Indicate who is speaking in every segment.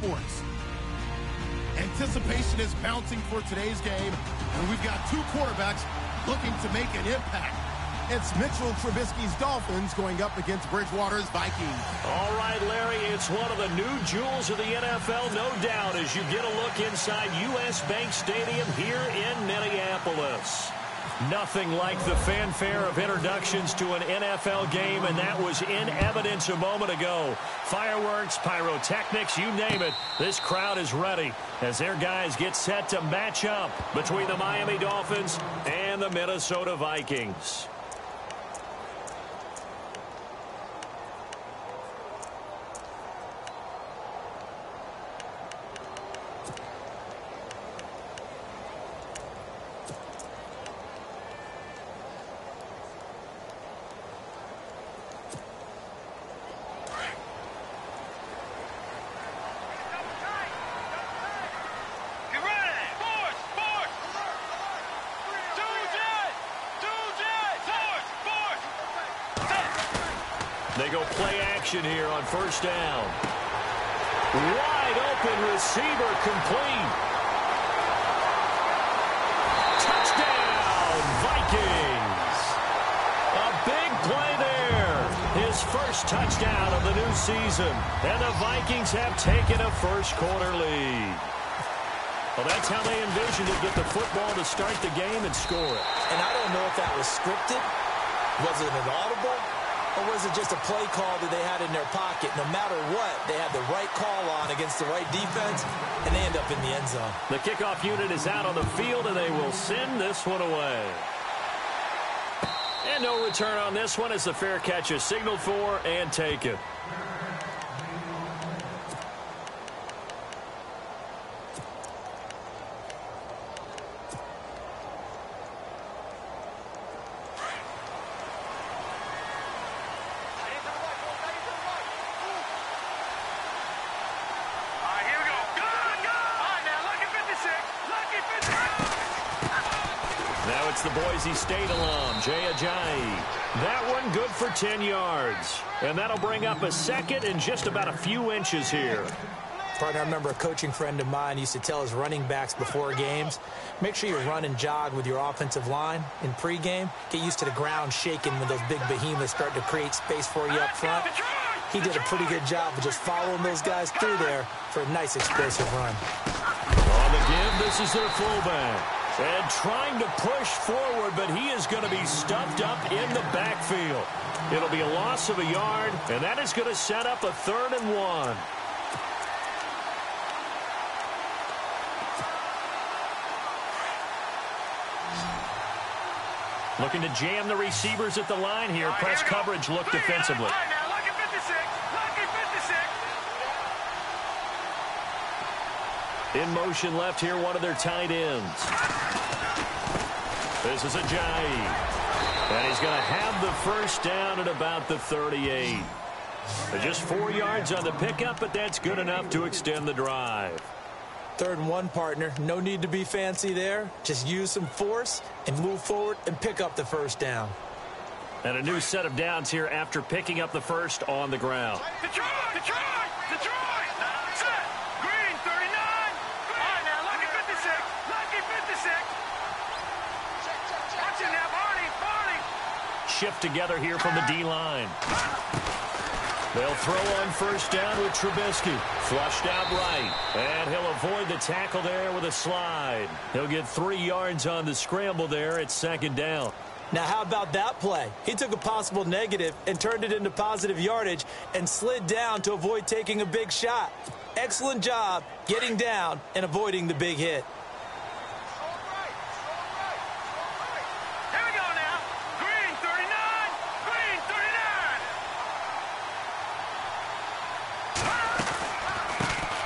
Speaker 1: sports. Anticipation is bouncing for today's game, and we've got two quarterbacks looking to make an impact. It's Mitchell Trubisky's Dolphins going up against Bridgewater's Vikings.
Speaker 2: All right, Larry, it's one of the new jewels of the NFL, no doubt, as you get a look inside U.S. Bank Stadium here in Minneapolis. Nothing like the fanfare of introductions to an NFL game, and that was in evidence a moment ago. Fireworks, pyrotechnics, you name it. This crowd is ready as their guys get set to match up between the Miami Dolphins and the Minnesota Vikings. They go play action here on first down. Wide open receiver complete. Touchdown, Vikings. A big play there. His first touchdown of the new season. And the Vikings have taken a first-quarter lead. Well, that's how they envisioned it, get the football to start the game and score it.
Speaker 3: And I don't know if that was scripted. Was it an audible? Or was it just a play call that they had in their pocket? No matter what, they had the right call on against the right defense, and they end up in the end zone.
Speaker 2: The kickoff unit is out on the field, and they will send this one away. And no return on this one as the fair catch is signaled for and taken. Now it's the Boise State alum, Jay Ajayi. That one good for 10 yards. And that'll bring up a second and just about a few inches here.
Speaker 3: Partner, I remember a coaching friend of mine used to tell his running backs before games, make sure you run and jog with your offensive line in pregame. Get used to the ground shaking when those big behemoths start to create space for you up front. He did a pretty good job of just following those guys through there for a nice explosive run.
Speaker 2: On the give, this is their fullback. And trying to push forward, but he is going to be stuffed up in the backfield. It'll be a loss of a yard, and that is going to set up a 3rd and 1. Looking to jam the receivers at the line here. Press coverage look defensively. In motion left here, one of their tight ends. This is Ajayi. And he's going to have the first down at about the 38. Just 4 yards on the pickup, but that's good enough to extend the drive.
Speaker 3: 3rd and 1, partner. No need to be fancy there. Just use some force and move forward and pick up the first down.
Speaker 2: And a new set of downs here after picking up the first on the ground.
Speaker 4: Detroit! Set! Green, 39! All right, now, lucky 56! Lucky 56! Watch it now, Barney!
Speaker 2: Shift together here from the D-line. They'll throw on first down with Trubisky. Flushed out right. And he'll avoid the tackle there with a slide. He'll get 3 yards on the scramble there at 2nd down.
Speaker 3: Now, how about that play? He took a possible negative and turned it into positive yardage and slid down to avoid taking a big shot. Excellent job getting down and avoiding the big hit.
Speaker 4: Here we go now. Green, 39! Green,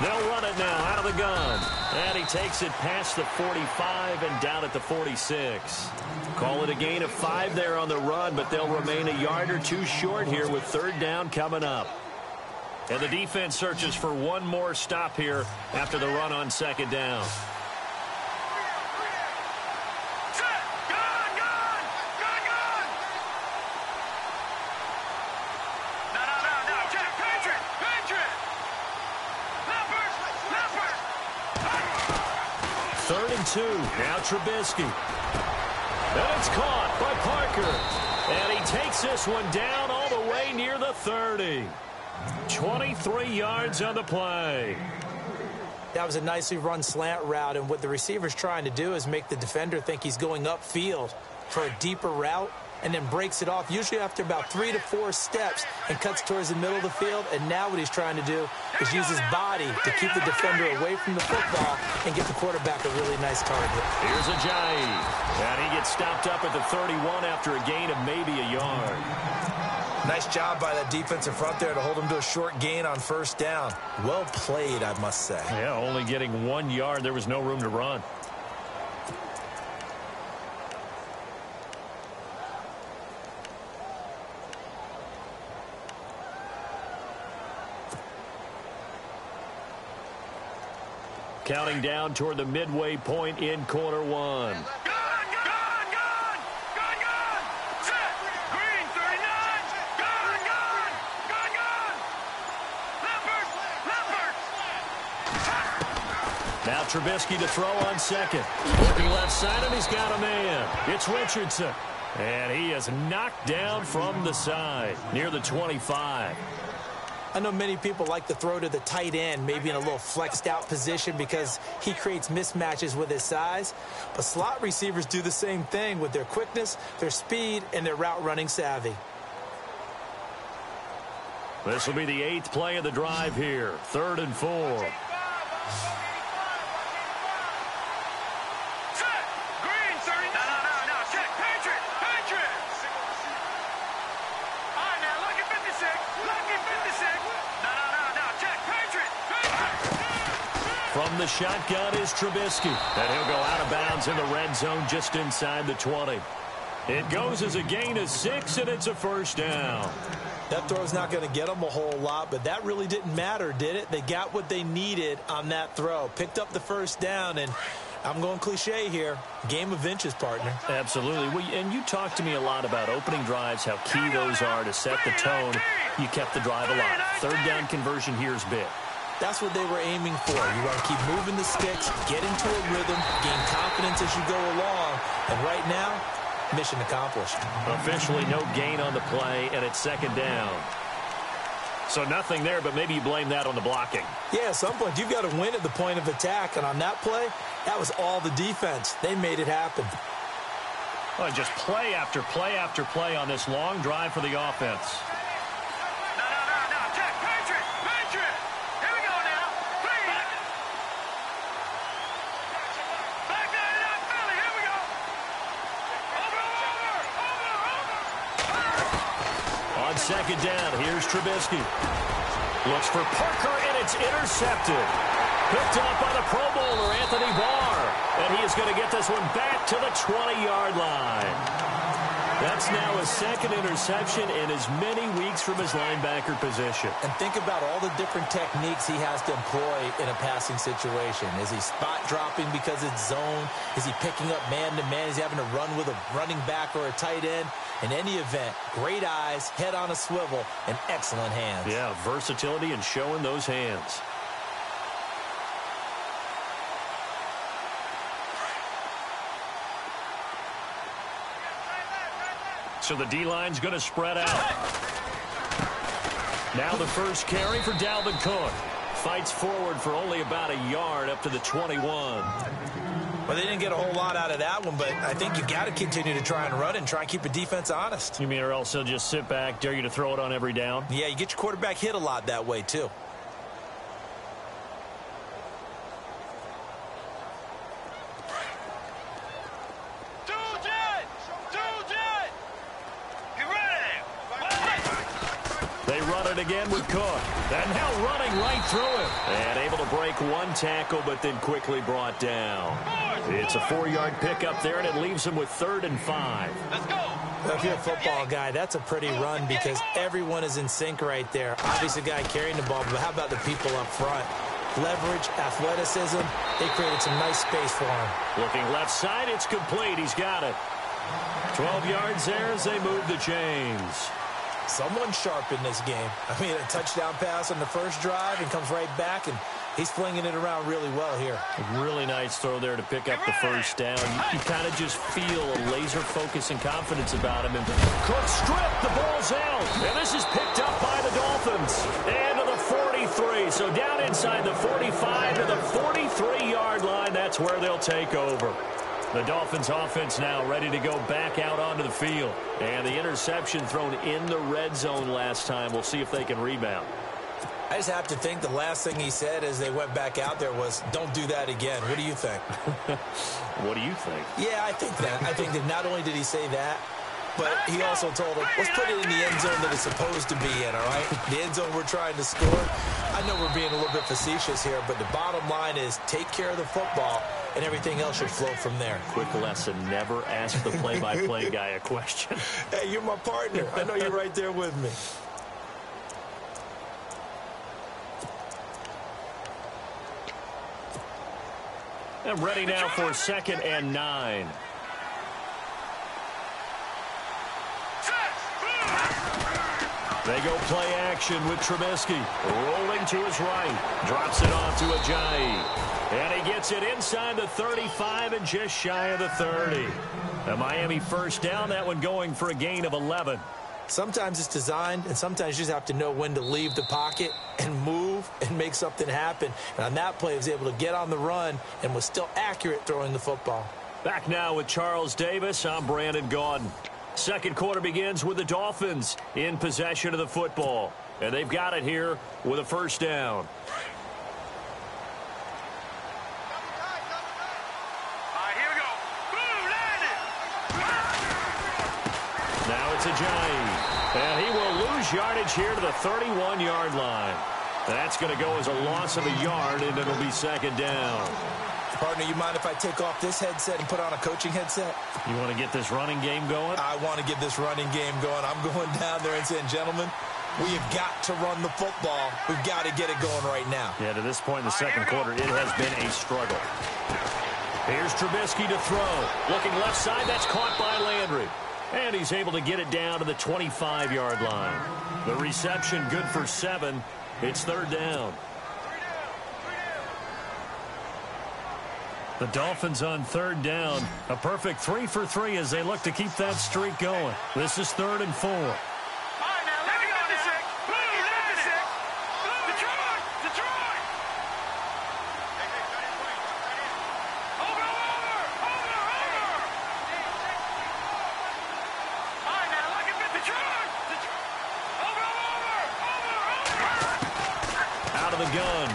Speaker 4: 39!
Speaker 2: They'll run it now out of the gun. And he takes it past the 45 and down at the 46. Call it a gain of 5 there on the run, but they'll remain a yard or 2 short here with 3rd down coming up. And the defense searches for one more stop here after the run on 2nd down.
Speaker 4: Set! Gun! No. Jack, Patriot! Numbers!
Speaker 2: 3rd and 2. Now Trubisky. And it's caught by Parker. And he takes this one down all the way near the 30. 23 yards on the play.
Speaker 3: That was a nicely run slant route, and what the receiver's trying to do is make the defender think he's going upfield for a deeper route, and then breaks it off, usually after about 3 to 4 steps, and cuts towards the middle of the field. And now what he's trying to do is use his body to keep the defender away from the football and get the quarterback a really nice target.
Speaker 2: Here's Ajayi, and he gets stopped up at the 31 after a gain of maybe a yard.
Speaker 3: Nice job by that defensive front there to hold him to a short gain on 1st down. Well played, I must say.
Speaker 2: Yeah, only getting 1 yard. There was no room to run. Counting down toward the midway point in quarter 1. Now Trubisky to throw on 2nd. Looking left side, and he's got a man. It's Richardson. And he is knocked down from the side near the 25.
Speaker 3: I know many people like to throw to the tight end, maybe in a little flexed out position because he creates mismatches with his size. But slot receivers do the same thing with their quickness, their speed, and their route running savvy.
Speaker 2: This will be the 8th play of the drive here. 3rd and 4. From the shotgun is Trubisky. And he'll go out of bounds in the red zone just inside the 20. It goes as a gain of 6, and it's a 1st down.
Speaker 3: That throw's not going to get them a whole lot, but that really didn't matter, did it? They got what they needed on that throw. Picked up the 1st down, and I'm going cliche here. Game of inches, partner.
Speaker 2: Absolutely. Well, and you talked to me a lot about opening drives, how key those are to set the tone. You kept the drive alive. 3rd down conversion here is big.
Speaker 3: That's what they were aiming for. You want to keep moving the sticks, get into a rhythm, gain confidence as you go along. And right now, mission accomplished.
Speaker 2: Officially no gain on the play, and it's 2nd down. So nothing there, but maybe you blame that on the blocking.
Speaker 3: Yeah, at some point, you've got to win at the point of attack. And on that play, that was all the defense. They made it happen.
Speaker 2: Well, just play after play after play on this long drive for the offense. On 2nd down, here's Trubisky. Looks for Parker, and it's intercepted. Picked up by the Pro Bowler, Anthony Barr. And he is going to get this one back to the 20-yard line. That's now his 2nd interception in as many weeks from his linebacker position.
Speaker 3: And think about all the different techniques he has to employ in a passing situation. Is he spot dropping because it's zone? Is he picking up man-to-man? Is he having to run with a running back or a tight end? In any event, great eyes, head on a swivel, and excellent hands.
Speaker 2: Yeah, versatility and showing those hands. So the D-line's going to spread out. Now the first carry for Dalvin Cook. Fights forward for only about a yard up to the 21.
Speaker 3: Well, they didn't get a whole lot out of that one, but I think you got to continue to try and run and try and keep the defense honest.
Speaker 2: You mean or else they'll just sit back, dare you to throw it on every down?
Speaker 3: Yeah, you get your quarterback hit a lot that way, too.
Speaker 2: Again with Cook. And now running right through him. And able to break one tackle, but then quickly brought down. It's a 4-yard pickup there, and it leaves him with 3rd and 5.
Speaker 4: Let's go.
Speaker 3: If you're a football guy, that's a pretty run because everyone is in sync right there. Obviously, the guy carrying the ball, but how about the people up front? Leverage, athleticism, they created some nice space for him.
Speaker 2: Looking left side, it's complete. He's got it. 12 yards there as they move the chains.
Speaker 3: Someone sharp in this game. I mean, a touchdown pass on the first drive and comes right back and He's flinging it around really well here.
Speaker 2: A really nice throw there to pick up the first down. You kind of just feel a laser focus and confidence about him. And Cook stripped, the ball's out. And this is picked up by the Dolphins. And to the 43. So down inside the 45 to the 43-yard line. That's where they'll take over. The Dolphins offense now ready to go back out onto the field. And the interception thrown in the red zone last time. We'll see if they can rebound.
Speaker 3: I just have to think the last thing he said as they went back out there was, don't do that again. What do you think?
Speaker 2: What do you think?
Speaker 3: Yeah, I think that. I think that not only did he say that, but he also told him, let's put it in the end zone that it's supposed to be in, all right? The end zone we're trying to score. I know we're being a little bit facetious here, but the bottom line is take care of the football, and everything else should flow from there.
Speaker 2: Quick lesson, never ask the play-by-play guy a question.
Speaker 3: Hey, you're my partner. I know you're right there with me.
Speaker 2: And ready now for 2nd and 9. They go play action with Trubisky. Rolling to his right. Drops it off to Ajayi. And he gets it inside the 35 and just shy of the 30. A Miami first down, that one going for a gain of 11.
Speaker 3: Sometimes it's designed, and sometimes you just have to know when to leave the pocket and move and make something happen. And on that play, he was able to get on the run and was still accurate throwing the football.
Speaker 2: Back now with Charles Davis. I'm Brandon Gaudin. Second quarter begins with the Dolphins in possession of the football. And they've got it here with a first down. Now it's Ajayi. And he will lose yardage here to the 31-yard line. That's going to go as a loss of a yard, and it'll be 2nd down.
Speaker 3: Partner, you mind if I take off this headset and put on a coaching headset?
Speaker 2: You want to get this running game going?
Speaker 3: I want to get this running game going. I'm going down there and saying, gentlemen, we have got to run the football. We've got to get it going right now.
Speaker 2: Yeah, to this point in the second quarter, it has been a struggle. Here's Trubisky to throw. Looking left side, that's caught by Landry. And he's able to get it down to the 25-yard line. The reception good for 7. It's 3rd down. The Dolphins on 3rd down. A perfect 3 for 3 as they look to keep that streak going. This is 3rd and 4.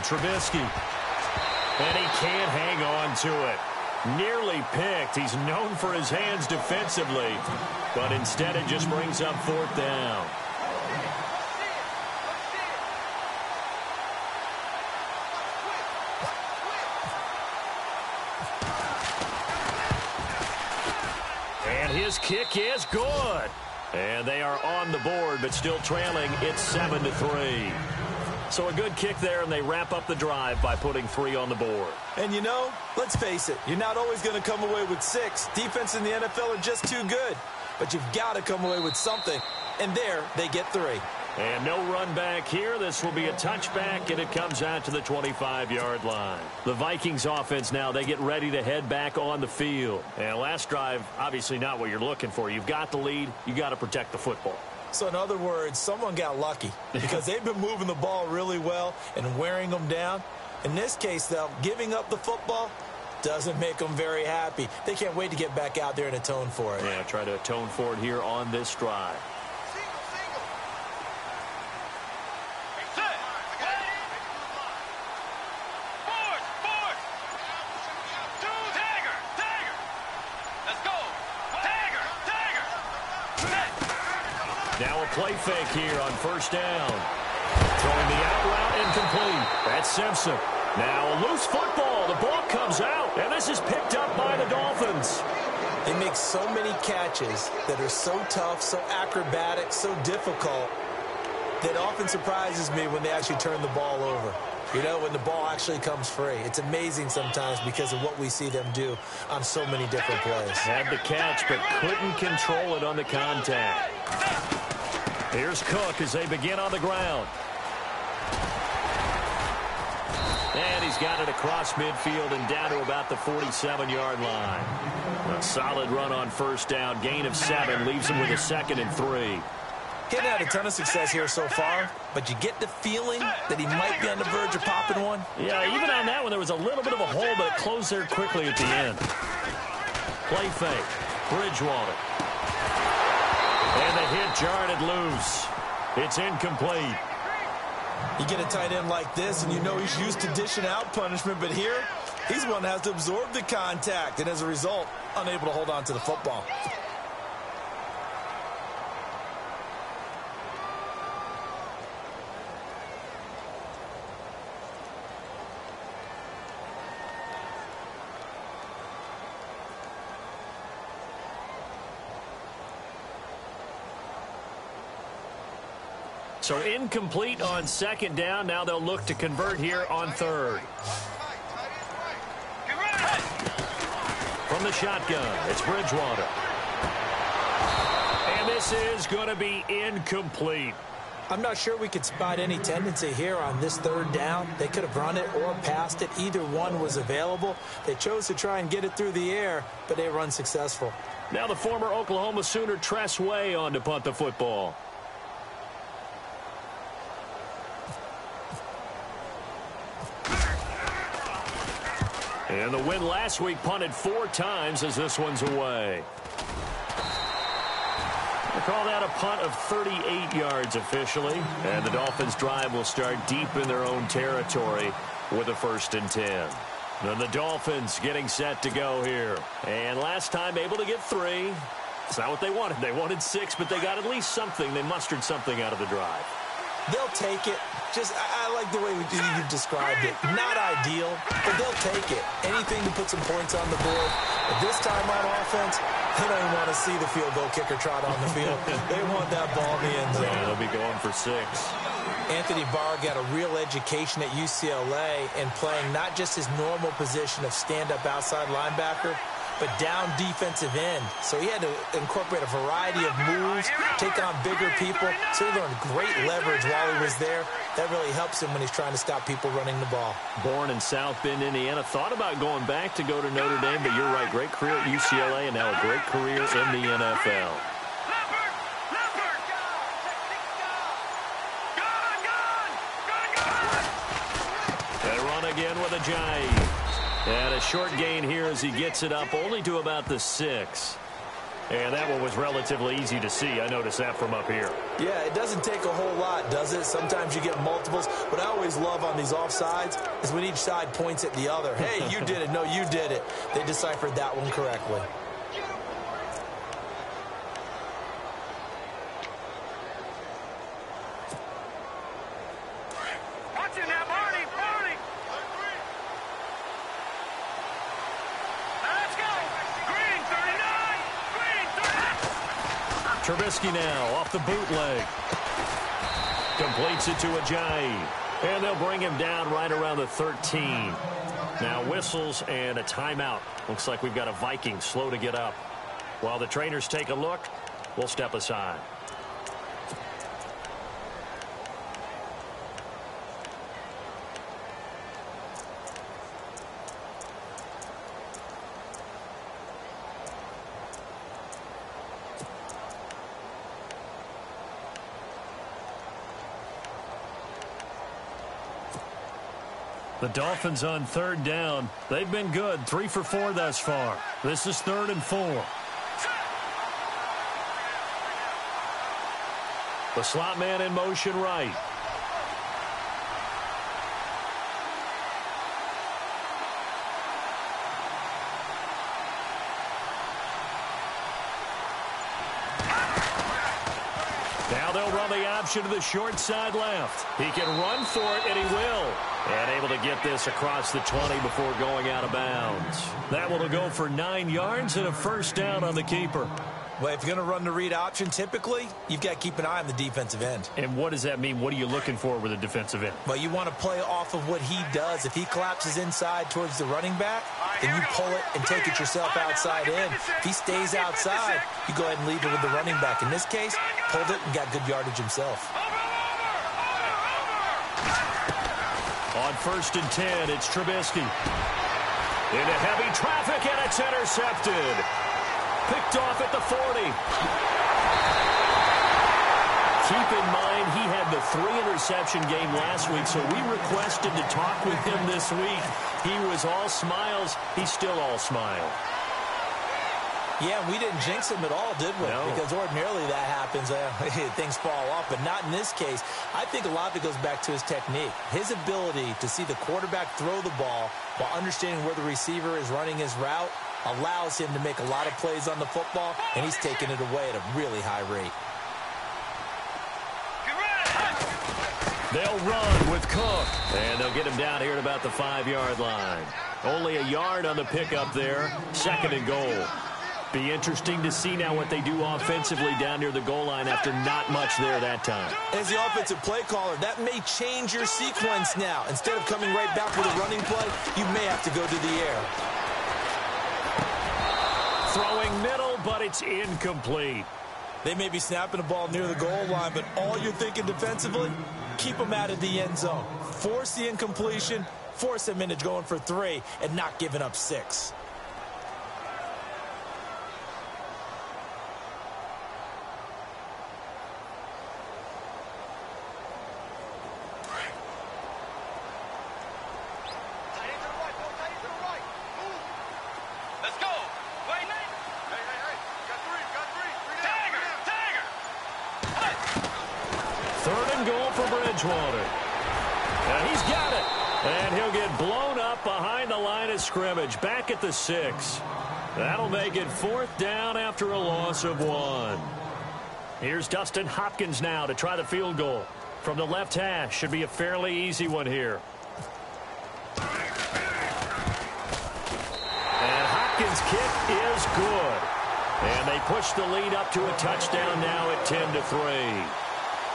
Speaker 2: Trubisky. And he can't hang on to it. Nearly picked. He's known for his hands defensively. But instead it just brings up 4th down. And his kick is good. And they are on the board, but still trailing. It's 7-3. So a good kick there, and they wrap up the drive by putting 3 on the board.
Speaker 3: And, you know, let's face it, you're not always going to come away with 6. Defense in the NFL are just too good. But you've got to come away with something. And there, they get 3.
Speaker 2: And no run back here. This will be a touchback, and it comes out to the 25-yard line. The Vikings offense now, they get ready to head back on the field. And last drive, obviously not what you're looking for. You've got the lead. You've got to protect the football.
Speaker 3: So, in other words, someone got lucky because they've been moving the ball really well and wearing them down. In this case, though, giving up the football doesn't make them very happy. They can't wait to get back out there and atone for it.
Speaker 2: Yeah, try to atone for it here on this drive. Now a play fake here on first down. Throwing the out route incomplete. That's Simpson. Now a loose football. The ball comes out. And this is picked up by the Dolphins.
Speaker 3: They make so many catches that are so tough, so acrobatic, so difficult, that often surprises me when they actually turn the ball over. You know, when the ball actually comes free. It's amazing sometimes because of what we see them do on so many different plays.
Speaker 2: Had the catch, but couldn't control it on the contact. Here's Cook as they begin on the ground. And he's got it across midfield and down to about the 47-yard line. A solid run on first down. Gain of 7 leaves him with a 2nd and 3.
Speaker 3: He hadn't had a ton of success here so far, but you get the feeling that he might be on the verge of popping one.
Speaker 2: Yeah, even on that one, there was a little bit of a hole, but it closed there quickly at the end. Play fake. Bridgewater. And the hit jarred it loose. It's incomplete.
Speaker 3: You get a tight end like this, and you know he's used to dishing out punishment, but here, he's the one that has to absorb the contact, and as a result, unable to hold on to the football.
Speaker 2: So incomplete on 2nd down. Now they'll look to convert here on 3rd. From the shotgun, it's Bridgewater. And this is going to be incomplete.
Speaker 3: I'm not sure we could spot any tendency here on this 3rd down. They could have run it or passed it. Either one was available. They chose to try and get it through the air, but they were unsuccessful.
Speaker 2: Now the former Oklahoma Sooner Tress Way on to punt the football. And the win last week punted 4 times as this one's away. We'll call that a punt of 38 yards officially. And the Dolphins' drive will start deep in their own territory with a 1st and 10. Then the Dolphins getting set to go here. And last time able to get 3. It's not what they wanted. They wanted 6, but they got at least something. They mustered something out of the drive.
Speaker 3: They'll take it. I like the way you described it. Not ideal, but they'll take it. Anything to put some points on the board. But this time on offense, they don't even want to see the field goal kicker trot on the field. They want that ball in the end zone.
Speaker 2: Yeah, they'll be going for 6.
Speaker 3: Anthony Barr got a real education at UCLA in playing not just his normal position of stand-up outside linebacker, but down defensive end. So he had to incorporate a variety of moves, take on bigger people. So he learned great leverage while he was there. That really helps him when he's trying to stop people running the ball.
Speaker 2: Born in South Bend, Indiana. Thought about going back to go to Notre Dame, but you're right. Great career at UCLA and now a great career in the NFL. And run again with Ajayi. And a short gain here as he gets it up only to about the 6. And that one was relatively easy to see. I noticed that from up here.
Speaker 3: Yeah, it doesn't take a whole lot, does it? Sometimes you get multiples. What I always love on these offsides is when each side points at the other. Hey, you did it. No, you did it. They deciphered that one correctly.
Speaker 2: Trubisky now off the bootleg. Completes it to Ajayi. And they'll bring him down right around the 13. Now whistles and a timeout. Looks like we've got a Viking slow to get up. While the trainers take a look, we'll step aside. The Dolphins on 3rd down. They've been good. 3 for 4 thus far. This is 3rd and 4. The slot man in motion right. Now they'll run the option to the short side left. He can run for it, and he will. And able to get this across the 20 before going out of bounds. That will go for 9 yards and a 1st down on the keeper.
Speaker 3: Well, if you're going to run the read option, typically, you've got to keep an eye on the defensive end.
Speaker 2: And what does that mean? What are you looking for with a defensive end?
Speaker 3: Well, you want to play off of what he does. If he collapses inside towards the running back, then you pull it and take it yourself outside in. If he stays outside, you go ahead and leave it with the running back. In this case, pulled it and got good yardage himself.
Speaker 2: On 1st and 10, it's Trubisky. Into heavy traffic, and it's intercepted. Picked off at the 40. Keep in mind, he had the 3-interception game last week, so we requested to talk with him this week. He was all smiles. He's still all smile.
Speaker 3: Yeah, we didn't jinx him at all, did we?
Speaker 2: No.
Speaker 3: Because ordinarily that happens. Things fall off, but not in this case. I think a lot of it goes back to his technique. His ability to see the quarterback throw the ball while understanding where the receiver is running his route allows him to make a lot of plays on the football, and he's taking it away at a really high rate.
Speaker 2: They'll run with Cook, and they'll get him down here at about the 5-yard line. Only a yard on the pickup there. 2nd and goal. Be interesting to see now what they do offensively down near the goal line after not much there that time.
Speaker 3: As the offensive play caller, that may change your sequence now. Instead of coming right back with a running play, you may have to go to the air.
Speaker 2: Throwing middle, but it's incomplete.
Speaker 3: They may be snapping the ball near the goal line, but all you're thinking defensively, keep them out of the end zone. Force the incompletion, force them into going for 3, and not giving up 6.
Speaker 2: And he's got it. And he'll get blown up behind the line of scrimmage. Back at the 6. That'll make it 4th down after a loss of 1. Here's Dustin Hopkins now to try the field goal. From the left hash. Should be a fairly easy one here. And Hopkins' kick is good. And they push the lead up to a touchdown now at 10-3.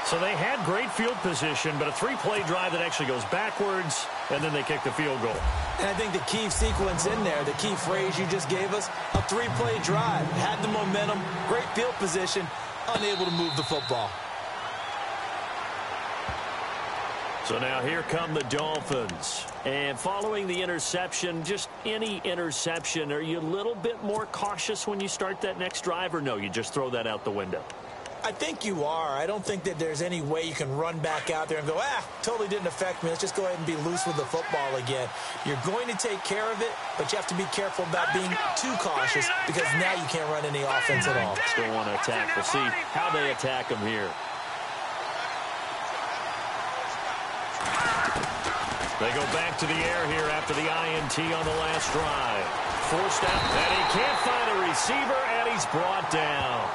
Speaker 2: So they had great field position, but a 3-play drive that actually goes backwards, and then they kick the field goal.
Speaker 3: And I think the key sequence in there, the key phrase you just gave us, a 3-play drive. Had the momentum, great field position, unable to move the football.
Speaker 2: So now here come the Dolphins. And following the interception, just any interception, are you a little bit more cautious when you start that next drive, or no, you just throw that out the window?
Speaker 3: I think you are. I don't think that there's any way you can run back out there and go, totally didn't affect me. Let's just go ahead and be loose with the football again. You're going to take care of it, but you have to be careful about being too cautious because now you can't run any offense at all.
Speaker 2: Still want to attack. We'll see how they attack them here. They go back to the air here after the INT on the last drive. Forced out, and he can't find a receiver, and he's brought down.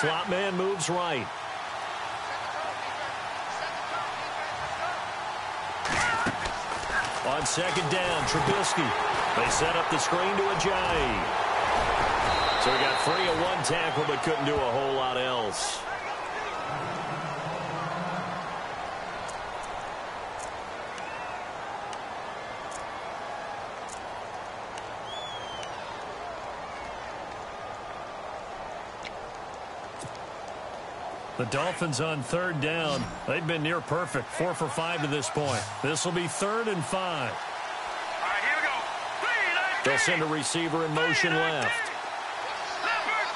Speaker 2: Slot man moves right. On 2nd down, Trubisky. They set up the screen to Ajayi. So he got free of 1 tackle, but couldn't do a whole lot else. The Dolphins on 3rd down. They've been near perfect. 4 for 5 to this point. This will be 3rd and 5.
Speaker 4: All right, here we go.
Speaker 2: They'll send a receiver in motion left.
Speaker 4: Leopard!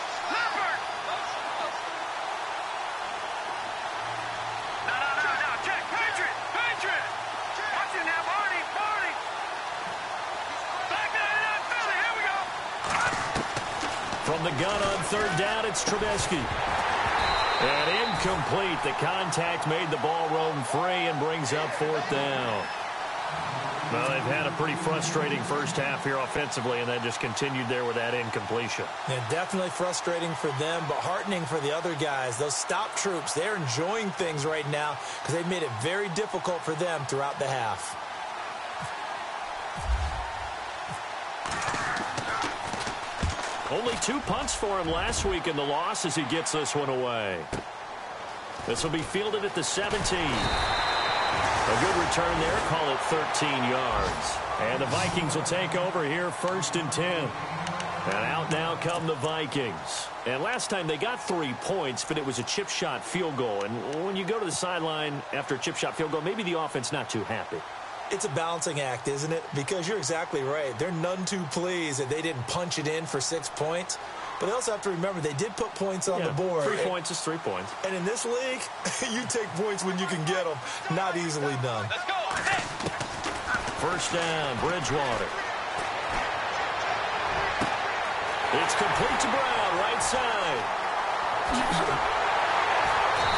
Speaker 4: No. Check. Patriot! Watch it now, Barney! Back there, Philly. Here we go.
Speaker 2: From the gun on 3rd down, it's Trubisky. And incomplete. The contact made the ball roam free and brings up 4th down. Well, they've had a pretty frustrating first half here offensively, and they just continued there with that incompletion.
Speaker 3: Yeah, definitely frustrating for them, but heartening for the other guys. Those stop troops, they're enjoying things right now because they've made it very difficult for them throughout the half.
Speaker 2: Only 2 punts for him last week in the loss as he gets this one away. This will be fielded at the 17. A good return there. Call it 13 yards. And the Vikings will take over here 1st and 10. And out now come the Vikings. And last time they got 3 points, but it was a chip shot field goal. And when you go to the sideline after a chip shot field goal, maybe the offense not too happy.
Speaker 3: It's a balancing act, isn't it? Because you're exactly right. They're none too pleased that they didn't punch it in for 6 points. But they also have to remember they did put points on the board.
Speaker 2: 3 points is 3 points.
Speaker 3: And in this league, you take points when you can get them. Not easily done.
Speaker 4: Let's go.
Speaker 2: 1st down, Bridgewater. It's complete to Brown, right side.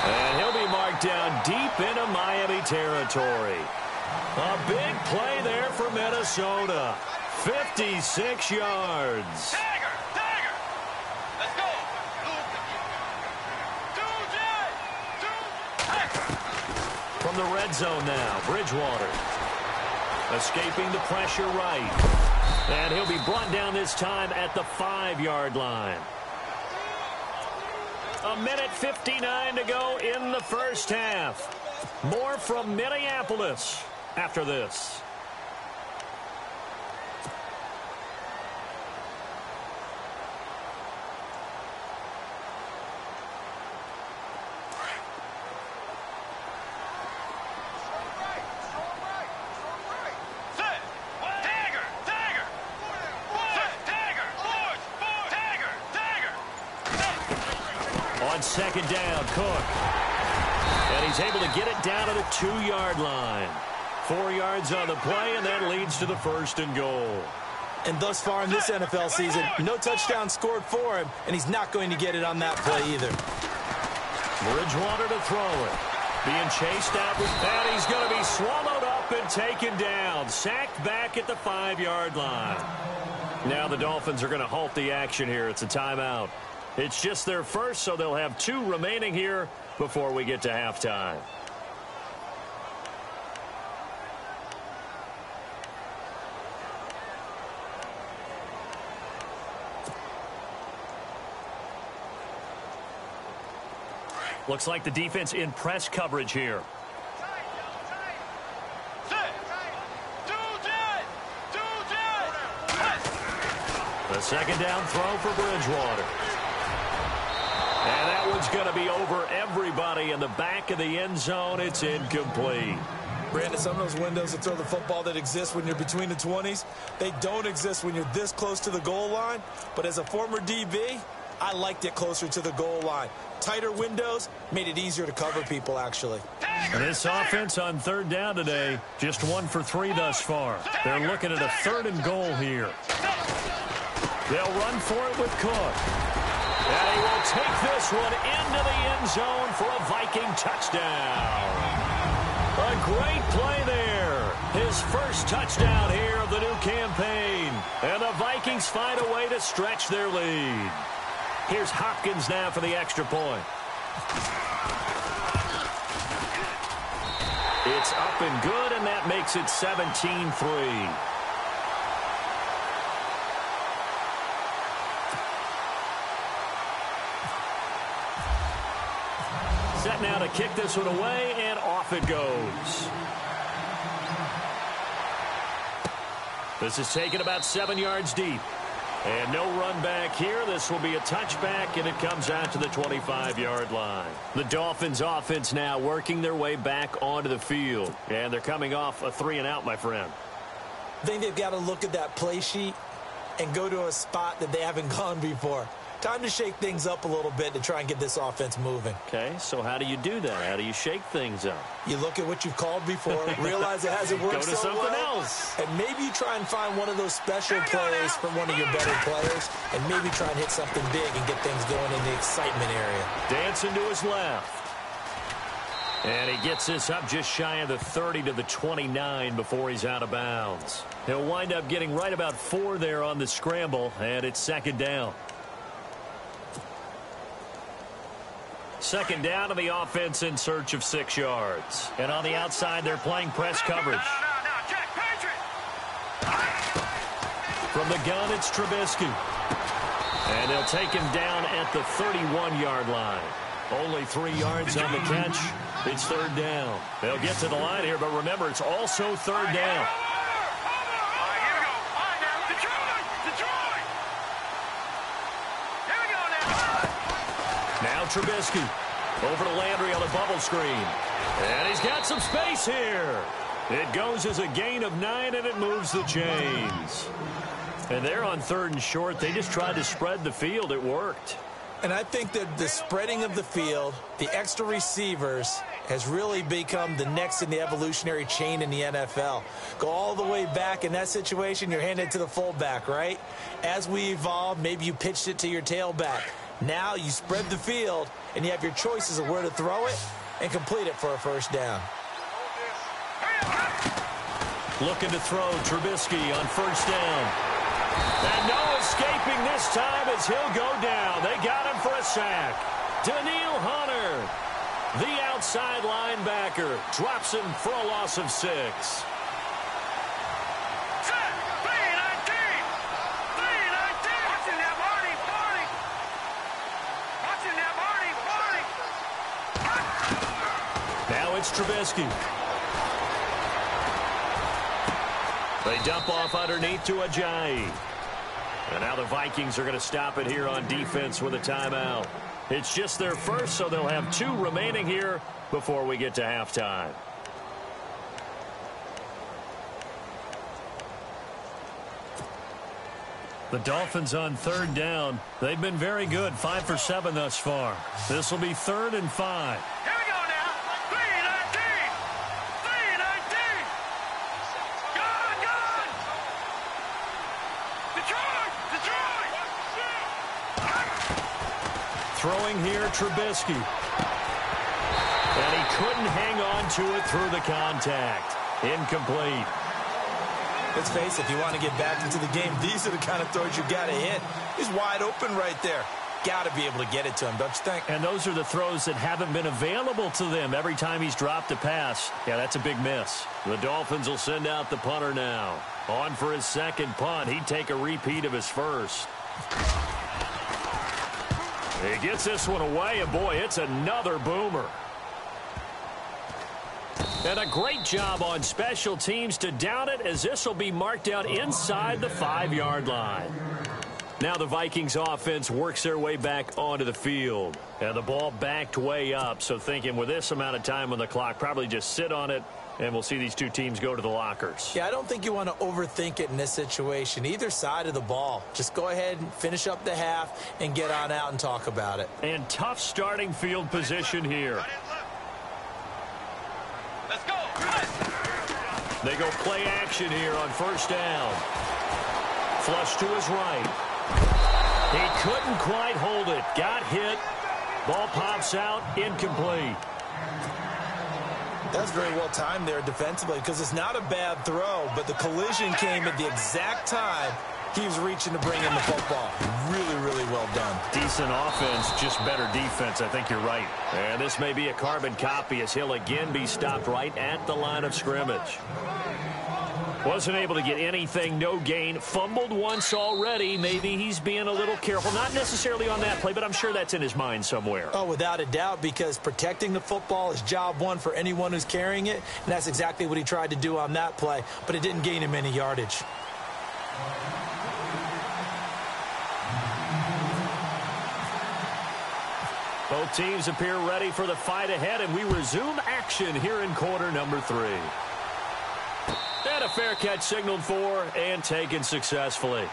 Speaker 2: And he'll be marked down deep into Miami territory. A big play there for Minnesota. 56 yards.
Speaker 4: Tiger. Let's go.
Speaker 2: From the red zone now, Bridgewater. Escaping the pressure right. And he'll be brought down this time at the 5-yard line. 1:59 to go in the first half. More from Minneapolis after this. On 2nd down, Cook. And he's able to get it down to the 2-yard line. 4 yards on the play, and that leads to the 1st and goal.
Speaker 3: And thus far in this NFL season, no touchdown scored for him, and he's not going to get it on that play either.
Speaker 2: Bridgewater to throw it. Being chased out with that. He's going to be swallowed up and taken down. Sacked back at the 5-yard line. Now the Dolphins are going to halt the action here. It's a timeout. It's just their first, so they'll have 2 remaining here before we get to halftime. Looks like the defense in press coverage here. The 2nd down throw for Bridgewater. And that one's going to be over everybody in the back of the end zone. It's incomplete.
Speaker 3: Brandon, some of those windows to throw the football that exist when you're between the 20s, they don't exist when you're this close to the goal line. But as a former DB, I liked it closer to the goal line. Tighter windows made it easier to cover people, actually.
Speaker 2: And this offense on 3rd down today, just 1 for 3 thus far. They're looking at a 3rd and goal here. They'll run for it with Cook. And he will take this one into the end zone for a Viking touchdown. A great play there. His first touchdown here of the new campaign. And the Vikings find a way to stretch their lead. Here's Hopkins now for the extra point. It's up and good, and that makes it 17-3. Set now to kick this one away, and off it goes. This is taken about 7 yards deep. And no run back here. This will be a touchback, and it comes out to the 25-yard line. The Dolphins offense now working their way back onto the field. And they're coming off a 3-and-out, my friend.
Speaker 3: I think they've got to look at that play sheet and go to a spot that they haven't gone before. Time to shake things up a little bit to try and get this offense moving.
Speaker 2: Okay, so how do you do that? How do you shake things up?
Speaker 3: You look at what you've called before, realize it hasn't worked
Speaker 2: Go to
Speaker 3: so
Speaker 2: something
Speaker 3: well,
Speaker 2: else.
Speaker 3: and maybe you try and find one of those special plays from one of your better players, and maybe try and hit something big and get things going in the excitement area.
Speaker 2: Dancing to his left. And he gets this up just shy of the 30 to the 29 before he's out of bounds. He'll wind up getting right about 4 there on the scramble, and it's 2nd down. 2nd down to the offense in search of 6 yards. And on the outside, they're playing press coverage. From the gun, it's Trubisky. And they'll take him down at the 31-yard line. Only 3 yards on the catch. It's third down. They'll get to the line here, but remember, it's also third down. Now Trubisky. Over to Landry on the bubble screen. And he's got some space here. It goes as a gain of 9, and it moves the chains. And they're on 3rd and short. They just tried to spread the field. It worked.
Speaker 3: And I think that the spreading of the field, the extra receivers, has really become the next in the evolutionary chain in the NFL. Go all the way back in that situation, you're handed to the fullback, right? As we evolve, maybe you pitched it to your tailback. Now you spread the field, and you have your choices of where to throw it and complete it for a first down.
Speaker 2: Looking to throw Trubisky on first down. And no escaping this time as he'll go down. They got him for a sack. Daniil Hunter, the outside linebacker, drops him for a loss of 6. Now it's Trubisky. They dump off underneath to Ajayi. And now the Vikings are going to stop it here on defense with a timeout. It's just their first, so they'll have 2 remaining here before we get to halftime. The Dolphins on 3rd down. They've been very good, 5 for 7 thus far. This will be 3rd and 5.
Speaker 4: Here we go now. 3-19. 3-19. Gone. Detroit.
Speaker 2: Throwing here, Trubisky. And he couldn't hang on to it through the contact. Incomplete.
Speaker 3: Let's face it, if you want to get back into the game, these are the kind of throws you got to hit. He's wide open right there. Got to be able to get it to him, don't you think?
Speaker 2: And those are the throws that haven't been available to them every time he's dropped a pass. Yeah, that's a big miss. The Dolphins will send out the punter now. On for his second punt. He'd take a repeat of his first. He gets this one away, and boy, it's another boomer. And a great job on special teams to down it, as this will be marked out inside the 5-yard line. Now the Vikings offense works their way back onto the field. And the ball backed way up, so thinking with this amount of time on the clock, probably just sit on it, and we'll see these 2 teams go to the lockers.
Speaker 3: Yeah, I don't think you want to overthink it in this situation. Either side of the ball. Just go ahead and finish up the half and get on out and talk about it.
Speaker 2: And tough starting field position here.
Speaker 4: Let's go.
Speaker 2: They go play action here on first down. Flush to his right. He couldn't quite hold it. Got hit. Ball pops out. Incomplete.
Speaker 3: That's very well timed there defensively, because it's not a bad throw, but the collision came at the exact time he was reaching to bring in the football. Really, really well done.
Speaker 2: Decent offense, just better defense. I think you're right. And this may be a carbon copy as he'll again be stopped right at the line of scrimmage. Wasn't able to get anything, no gain. Fumbled once already. Maybe he's being a little careful. Not necessarily on that play, but I'm sure that's in his mind somewhere.
Speaker 3: Oh, without a doubt, because protecting the football is job one for anyone who's carrying it, and that's exactly what he tried to do on that play, but it didn't gain him any yardage.
Speaker 2: Both teams appear ready for the fight ahead, and we resume action here in quarter number 3. And a fair catch signaled for and taken successfully.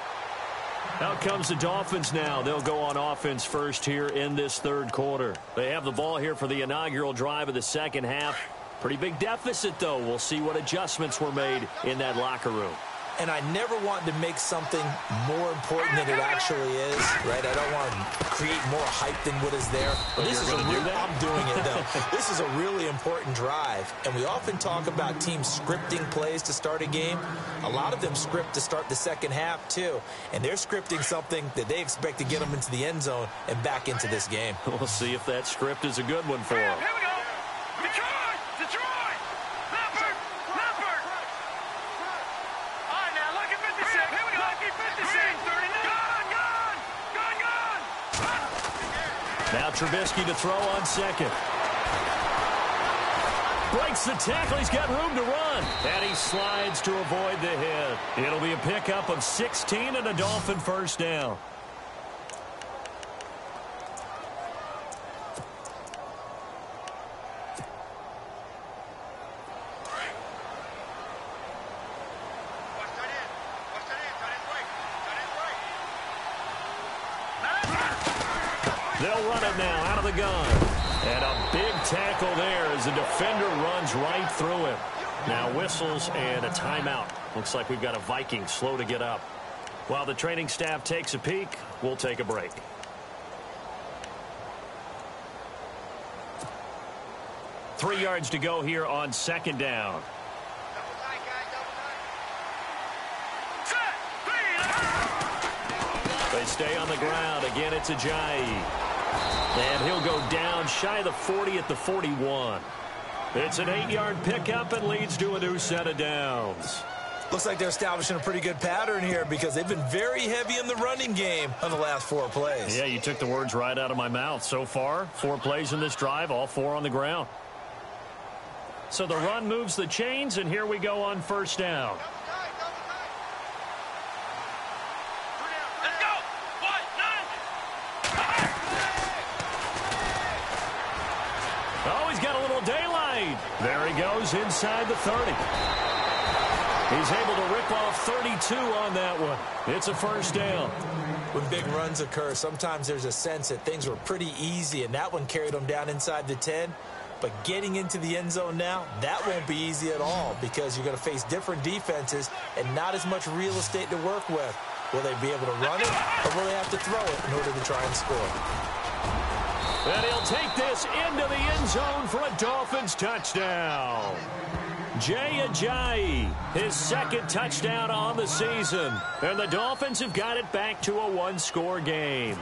Speaker 2: Out comes the Dolphins now. They'll go on offense first here in this 3rd quarter. They have the ball here for the inaugural drive of the second half. Pretty big deficit, though. We'll see what adjustments were made in that locker room.
Speaker 3: And I never want to make something more important than it actually is, right? I don't want to create more hype than what is there. But this is I'm doing it, though. This is a really important drive. And we often talk about teams scripting plays to start a game. A lot of them script to start the second half, too. And they're scripting something that they expect to get them into the end zone and back into this game.
Speaker 2: We'll see if that script is a good one for them.
Speaker 4: Here we go. Detroit. Detroit. Leopard. Leopard. All right, now, lucky 56. Here we go. Lucky 56. 39. Gone. Gone. Gone. Gone.
Speaker 2: Now Trubisky to throw on second. Breaks the tackle. He's got room to run. And he slides to avoid the hit. It'll be a pickup of 16 and a Dolphin first down. They'll run it now out of the gun. And a big tackle there as the defender runs right through him. Now whistles and a timeout. Looks like we've got a Viking slow to get up. While the training staff takes a peek, we'll take a break. Three yards to go here on second down. They stay on the ground. Again, it's Ajayi. And he'll go down shy of the 40 at the 41. It's an 8-yard pickup and leads to a new set of downs.
Speaker 3: Looks like they're establishing a pretty good pattern here because they've been very heavy in the running game on the last 4 plays.
Speaker 2: Yeah, you took the words right out of my mouth. So far, 4 plays in this drive, all 4 on the ground. So the run moves the chains, and here we go on first down. Oh, he's got a little daylight. There he goes inside the 30. He's able to rip off 32 on that one. It's a first down.
Speaker 3: When big runs occur, sometimes there's a sense that things were pretty easy, and that one carried them down inside the 10. But getting into the end zone now, that won't be easy at all because you're going to face different defenses and not as much real estate to work with. Will they be able to run it, or will they have to throw it in order to try and score?
Speaker 2: And he'll take this into the end zone for a Dolphins touchdown. Jay Ajayi, his second touchdown on the season. And the Dolphins have got it back to a one-score game.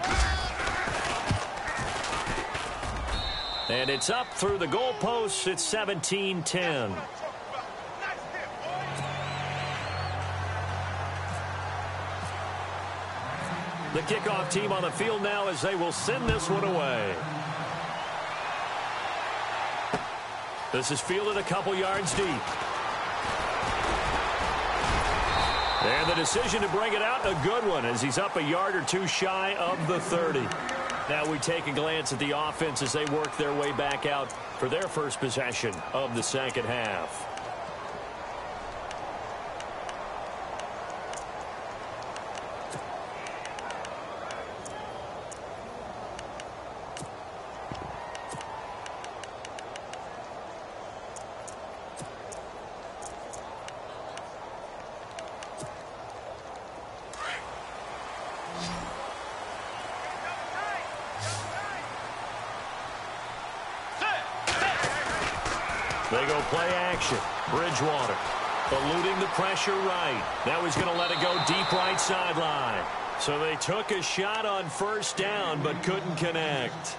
Speaker 2: And it's up through the goalposts. It's 17-10. The kickoff team on the field now as they will send this one away. This is fielded a couple yards deep. And the decision to bring it out, a good one, as he's up a yard or two shy of the 30. Now we take a glance at the offense as they work their way back out for their first possession of the second half. They go play action. Bridgewater eluding the pressure right. Now he's going to let it go deep right sideline. So they took a shot on first down but couldn't connect.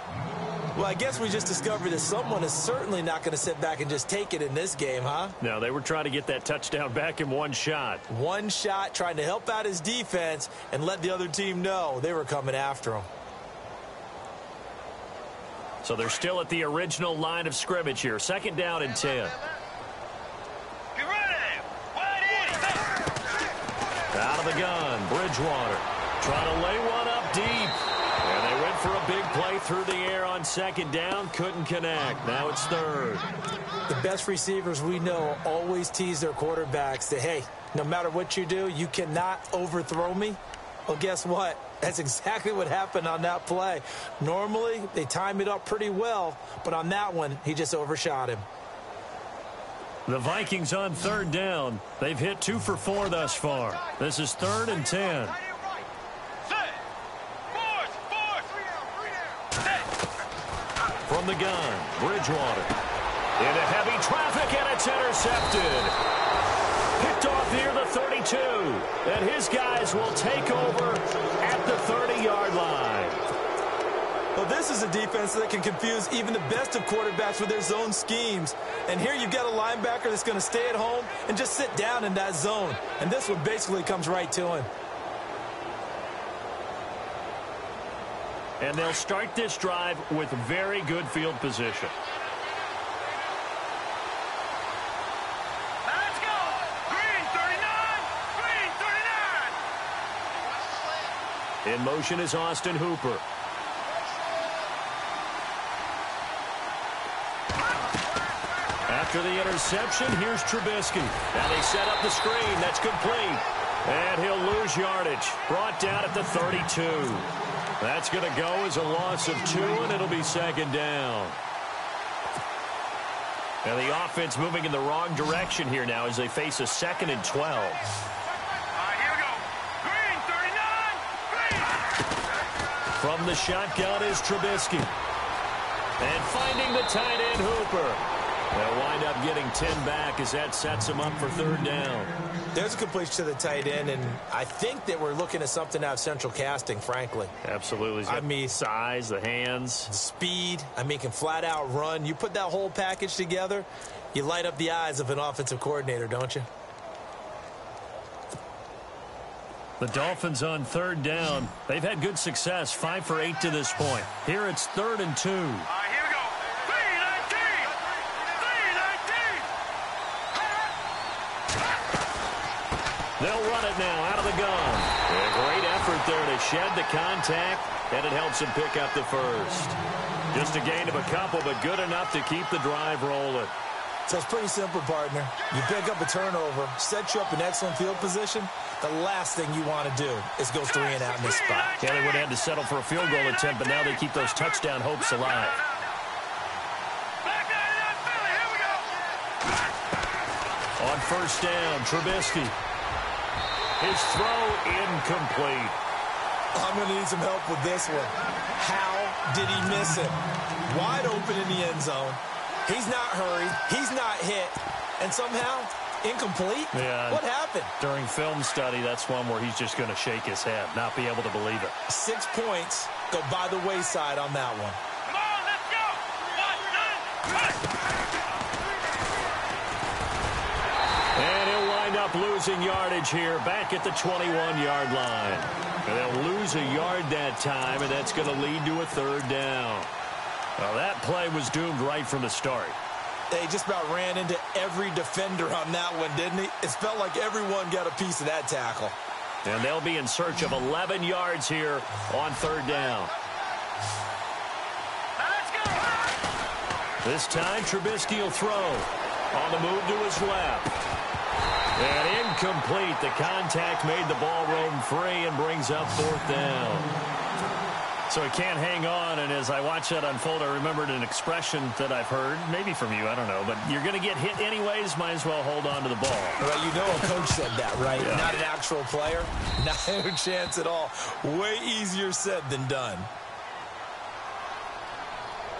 Speaker 3: Well, I guess we just discovered that someone is certainly not going to sit back and just take it in this game, huh?
Speaker 2: No, they were trying to get that touchdown back in one shot.
Speaker 3: One shot, trying to help out his defense and let the other team know they were coming after him.
Speaker 2: So they're still at the original line of scrimmage here. Second down and 10.
Speaker 4: Get ready. Wide in.
Speaker 2: Out of the gun, Bridgewater trying to lay one up deep. And they went for a big play through the air on second down. Couldn't connect. Now it's third.
Speaker 3: The best receivers we know always tease their quarterbacks that, hey, no matter what you do, you cannot overthrow me. Well, guess what? That's exactly what happened on that play. Normally, they time it up pretty well, but on that one, he just overshot him.
Speaker 2: The Vikings on third down. They've hit 2 for 4 thus far. This is 3rd and 10. From the gun, Bridgewater. Into heavy traffic, and it's intercepted. Picked off near the 32. And his guys will take over at the 30-yard line.
Speaker 3: Well, this is a defense that can confuse even the best of quarterbacks with their zone schemes. And here you've got a linebacker that's going to stay at home and just sit down in that zone. And this one basically comes right to him.
Speaker 2: And they'll start this drive with very good field position.
Speaker 4: Let's go. Green 39. Green 39.
Speaker 2: In motion is Austin Hooper. After the interception, here's Trubisky. Now they set up the screen. That's complete. And he'll lose yardage. Brought down at the 32. That's going to go as a loss of 2, and it'll be second down. And the offense moving in the wrong direction here now as they face a 2nd and 12.
Speaker 4: All right, here we go. Green 39. Green.
Speaker 2: From the shotgun is Trubisky. And finding the tight end, Hooper. They'll wind up getting 10 back as that sets them up for 3rd down.
Speaker 3: There's a completion to the tight end, and I think that we're looking at something out of central casting, frankly.
Speaker 2: Absolutely.
Speaker 3: I mean,
Speaker 2: size, the hands.
Speaker 3: Speed. I mean, can flat out run. You put that whole package together, you light up the eyes of an offensive coordinator, don't you?
Speaker 2: The Dolphins on 3rd down. They've had good success, 5 for 8 to this point. Here it's 3rd and 2.
Speaker 4: All right, here we go. 319. 319.
Speaker 2: They'll run it now out of the gun. A great effort there to shed the contact, and it helps them pick up the first. Just a gain of a couple, but good enough to keep the drive rolling.
Speaker 3: So it's pretty simple, partner. You pick up a turnover, set you up in excellent field position. The last thing you want to do is go 3 and out in this spot.
Speaker 2: Yeah, they would have had to settle for a field goal attempt, but now they keep those touchdown hopes alive.
Speaker 4: Back down to that Philly. Here we go.
Speaker 2: On 1st down, Trubisky. His throw incomplete.
Speaker 3: I'm going to need some help with this one. How did he miss it? Wide open in the end zone. He's not hurried. He's not hit. And somehow, incomplete?
Speaker 2: Yeah.
Speaker 3: What happened?
Speaker 2: During film study, that's one where he's just going to shake his head, not be able to believe it.
Speaker 3: 6 points go by the wayside on that one.
Speaker 4: Come on, let's go. 1, 2, 3.
Speaker 2: And he'll wind up losing yardage here back at the 21-yard line. And they'll lose a yard that time, and that's going to lead to a 3rd down. Well, that play was doomed right from the start.
Speaker 3: They just about ran into every defender on that one, didn't he? It felt like everyone got a piece of that tackle.
Speaker 2: And they'll be in search of 11 yards here on 3rd down.
Speaker 4: Let's go.
Speaker 2: This time, Trubisky will throw. On the move to his left. And incomplete. The contact made the ball roam free and brings up 4th down. So he can't hang on, and as I watch that unfold, I remembered an expression that I've heard, maybe from you, I don't know, but you're going to get hit anyways, might as well hold on to the ball.
Speaker 3: Well, you know a coach said that, right?
Speaker 2: Yeah.
Speaker 3: Not an actual player. Not a chance at all. Way easier said than done.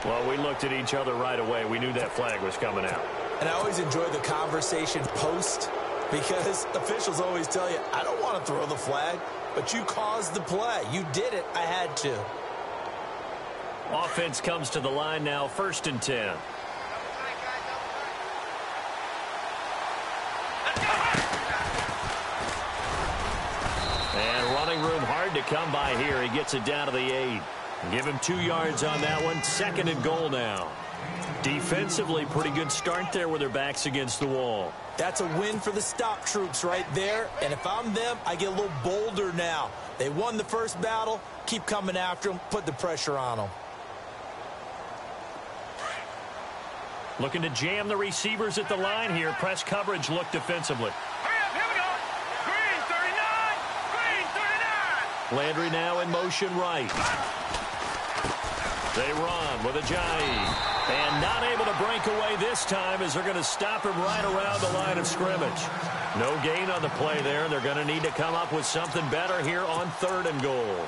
Speaker 2: Well, we looked at each other right away. We knew that flag was coming out.
Speaker 3: And I always enjoy the conversation post because officials always tell you, I don't want to throw the flag, but you caused the play. You did it. I had to.
Speaker 2: Offense comes to the line now, 1st and 10. And running room hard to come by here. He gets it down to the 8. Give him 2 yards on that one. 2nd and goal now. Defensively, pretty good start there with their backs against the wall.
Speaker 3: That's a win for the stop troops right there. And if I'm them, I get a little bolder now. They won the first battle. Keep coming after them. Put the pressure on them.
Speaker 2: Looking to jam the receivers at the line here. Press coverage look defensively.
Speaker 4: Hurry up, here we go. Green 39. Green 39.
Speaker 2: Landry now in motion right. They run with Ajayi. And not able to break away this time as they're going to stop him right around the line of scrimmage. No gain on the play there. They're going to need to come up with something better here on 3rd and goal.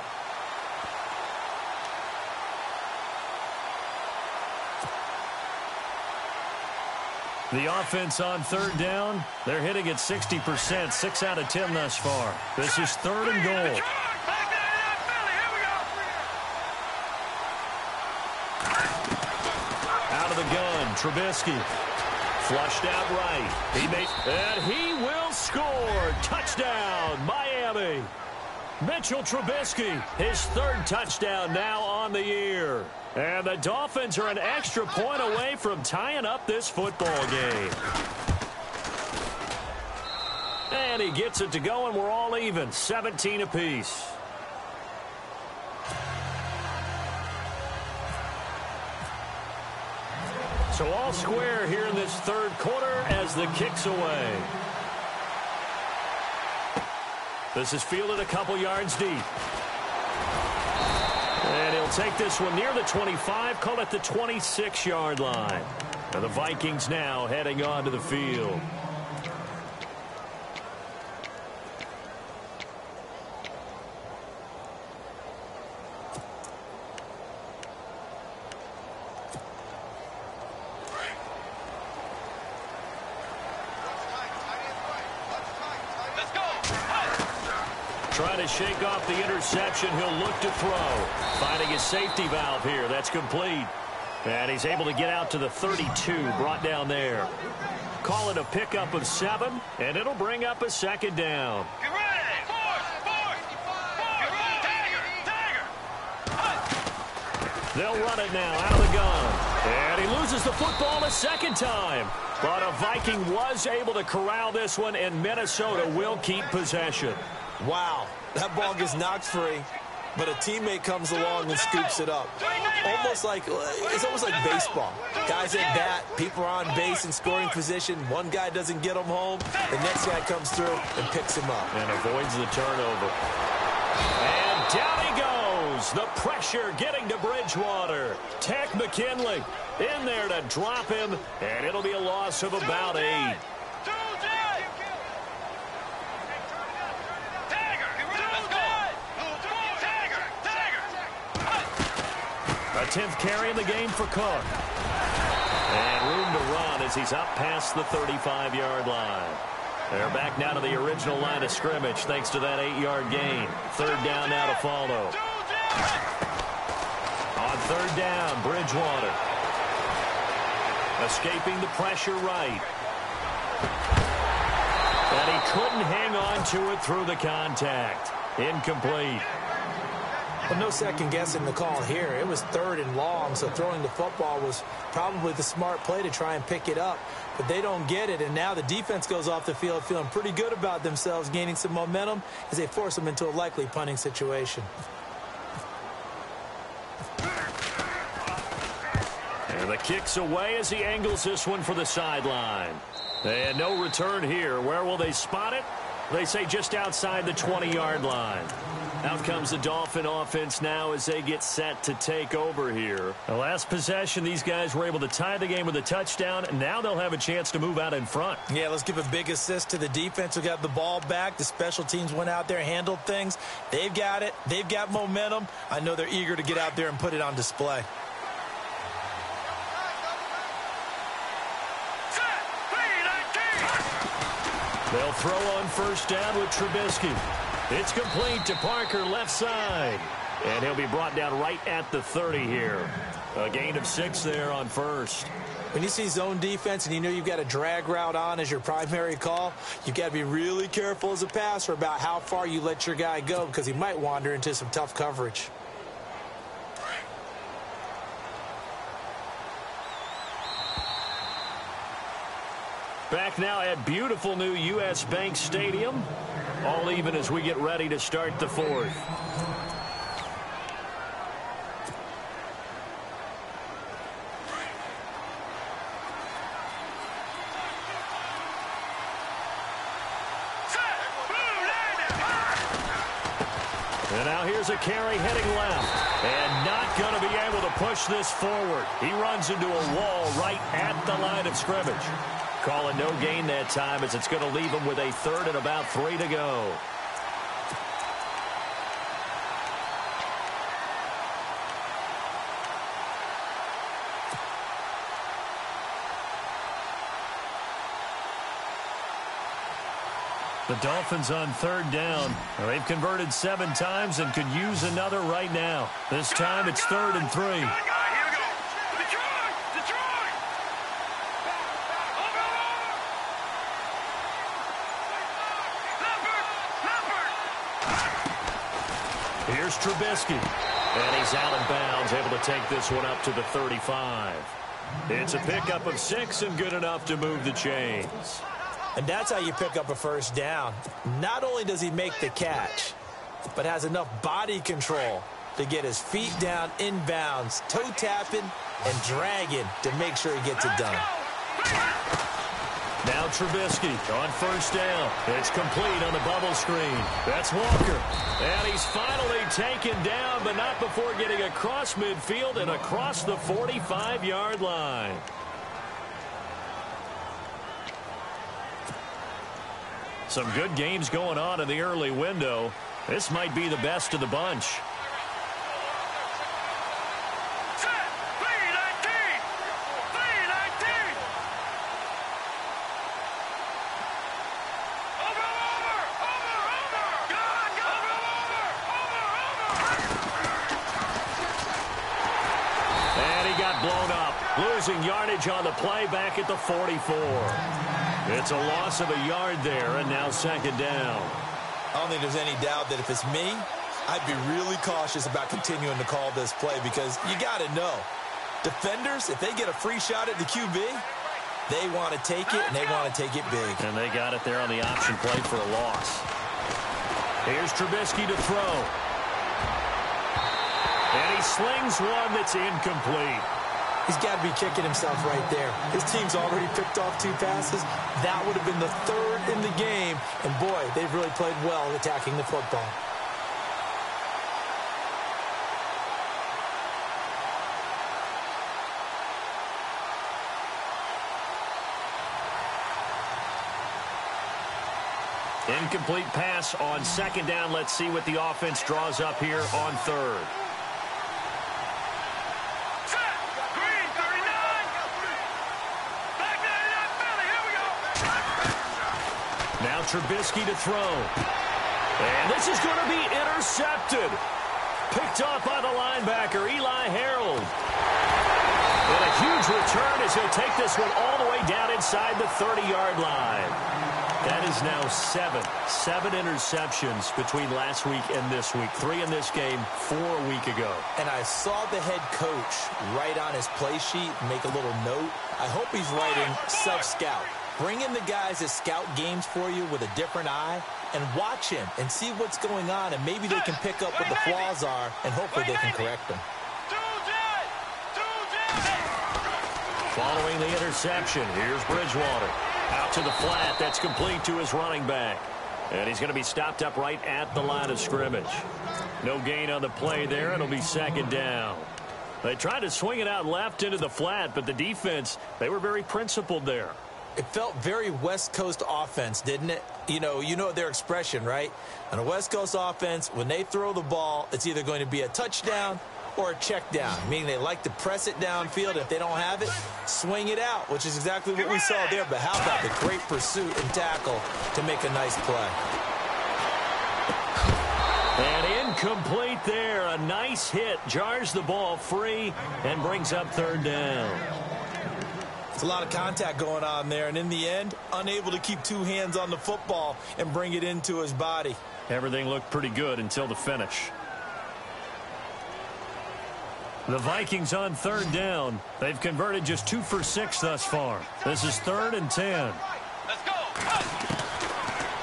Speaker 2: The offense on 3rd down, they're hitting at 60%, 6 out of 10 thus far. This is 3rd and goal.
Speaker 4: Back down to that Philly. Here we go.
Speaker 2: Out of the gun, Trubisky. Flushed out right. And he will score. Touchdown, Miami. Mitchell Trubisky, his third touchdown now on the year. And the Dolphins are an extra point away from tying up this football game. And he gets it to go, and we're all even, 17 apiece. So all square here in this third quarter as the kick's away. This is fielded a couple yards deep. And he'll take this one near the 25, call it the 26-yard line. And the Vikings now heading onto the field. Trying to shake off the interception. He'll look to throw. Finding his safety valve here. That's complete. And he's able to get out to the 32. Brought down there. Call it a pickup of 7. And it'll bring up a second down.
Speaker 4: Get ready! Force! Tiger!
Speaker 2: They'll run it now out of the gun. And he loses the football a second time. But a Viking was able to corral this one, and Minnesota will keep possession.
Speaker 5: Wow, that ball gets knocked free, but a teammate comes along and scoops it up. It's almost like baseball. Guys at bat, people are on base in scoring position. One guy doesn't get him home. The next guy comes through and picks him up.
Speaker 2: And avoids the turnover. And down he goes. The pressure getting to Bridgewater. Tech McKinley in there to drop him, and it'll be a loss of about 8. A 10th carry in the game for Cook. And room to run as he's up past the 35-yard line. They're back now to the original line of scrimmage thanks to that 8-yard gain. Third down now to follow. On third down, Bridgewater. Escaping the pressure right. And he couldn't hang on to it through the contact. Incomplete.
Speaker 3: Well, no second guessing the call here. It was third and long, so throwing the football was probably the smart play to try and pick it up. But they don't get it, and now the defense goes off the field feeling pretty good about themselves, gaining some momentum as they force them into a likely punting situation.
Speaker 2: And the kick's away as he angles this one for the sideline. And no return here. Where will they spot it? They say just outside the 20-yard line. Out comes the Dolphin offense now as they get set to take over here. The last possession, these guys were able to tie the game with a touchdown, and now they'll have a chance to move out in front.
Speaker 3: Yeah, let's give a big assist to the defense who got the ball back. The special teams went out there, handled things. They've got it. They've got momentum. I know they're eager to get out there and put it on display.
Speaker 2: They'll throw on first down with Trubisky. It's complete to Parker left side. And he'll be brought down right at the 30 here. A gain of 6 there on first.
Speaker 3: When you see zone defense and you know you've got a drag route on as your primary call, you've got to be really careful as a passer about how far you let your guy go because he might wander into some tough coverage.
Speaker 2: Back now at beautiful new U.S. Bank Stadium. All even as we get ready to start the fourth. And now here's a carry heading left. And not going to be able to push this forward. He runs into a wall right at the line of scrimmage. Call it no gain that time as it's going to leave him with a third and about 3 to go. The Dolphins on third down. They've converted 7 times and could use another right now. This time it's 3rd and 3. Here's Trubisky. And he's out of bounds, able to take this one up to the 35. It's a pickup of 6 and good enough to move the chains.
Speaker 3: And that's how you pick up a first down. Not only does he make the catch, but has enough body control to get his feet down inbounds, toe tapping and dragging to make sure he gets it done.
Speaker 2: Now Trubisky on first down. It's complete on the bubble screen. That's Walker. And he's finally taken down, but not before getting across midfield and across the 45-yard line. Some good games going on in the early window. This might be the best of the bunch. Losing yardage on the play back at the 44. It's a loss of a yard there, and now second down.
Speaker 5: I don't think there's any doubt that if it's me, I'd be really cautious about continuing to call this play because you got to know, defenders, if they get a free shot at the QB, they want to take it, and they want to take it big.
Speaker 2: And they got it there on the option play for a loss. Here's Trubisky to throw. And he slings one that's incomplete.
Speaker 3: He's got to be kicking himself right there. His team's already picked off 2 passes. That would have been the 3rd in the game. And, boy, they've really played well attacking the football.
Speaker 2: Incomplete pass on second down. Let's see what the offense draws up here on third. Now Trubisky to throw. And this is going to be intercepted. Picked off by the linebacker, Eli Harold. And a huge return as he'll take this one all the way down inside the 30-yard line. That is now 7 interceptions between last week and this week. 3 in this game, 4 a week ago.
Speaker 3: And I saw the head coach write on his play sheet, make a little note. I hope he's writing self-scout. Bring in the guys that scout games for you with a different eye and watch him and see what's going on, and maybe they can pick up what the flaws are, and hopefully they can correct them.
Speaker 2: Following the interception, here's Bridgewater. Out to the flat. That's complete to his running back. And he's going to be stopped up right at the line of scrimmage. No gain on the play there. It'll be second down. They tried to swing it out left into the flat, but the defense, they were very principled there.
Speaker 3: It felt very West Coast offense, didn't it? You know their expression, right? On a West Coast offense, when they throw the ball, it's either going to be a touchdown or a check down, meaning they like to press it downfield. If they don't have it, swing it out, which is exactly what we saw there. But how about the great pursuit and tackle to make a nice play?
Speaker 2: And incomplete there. A nice hit. Jars the ball free and brings up third down.
Speaker 3: It's a lot of contact going on there, and in the end, unable to keep 2 hands on the football and bring it into his body.
Speaker 2: Everything looked pretty good until the finish. The Vikings on third down. They've converted just 2 for 6 thus far. This is 3rd and 10.
Speaker 4: Let's go.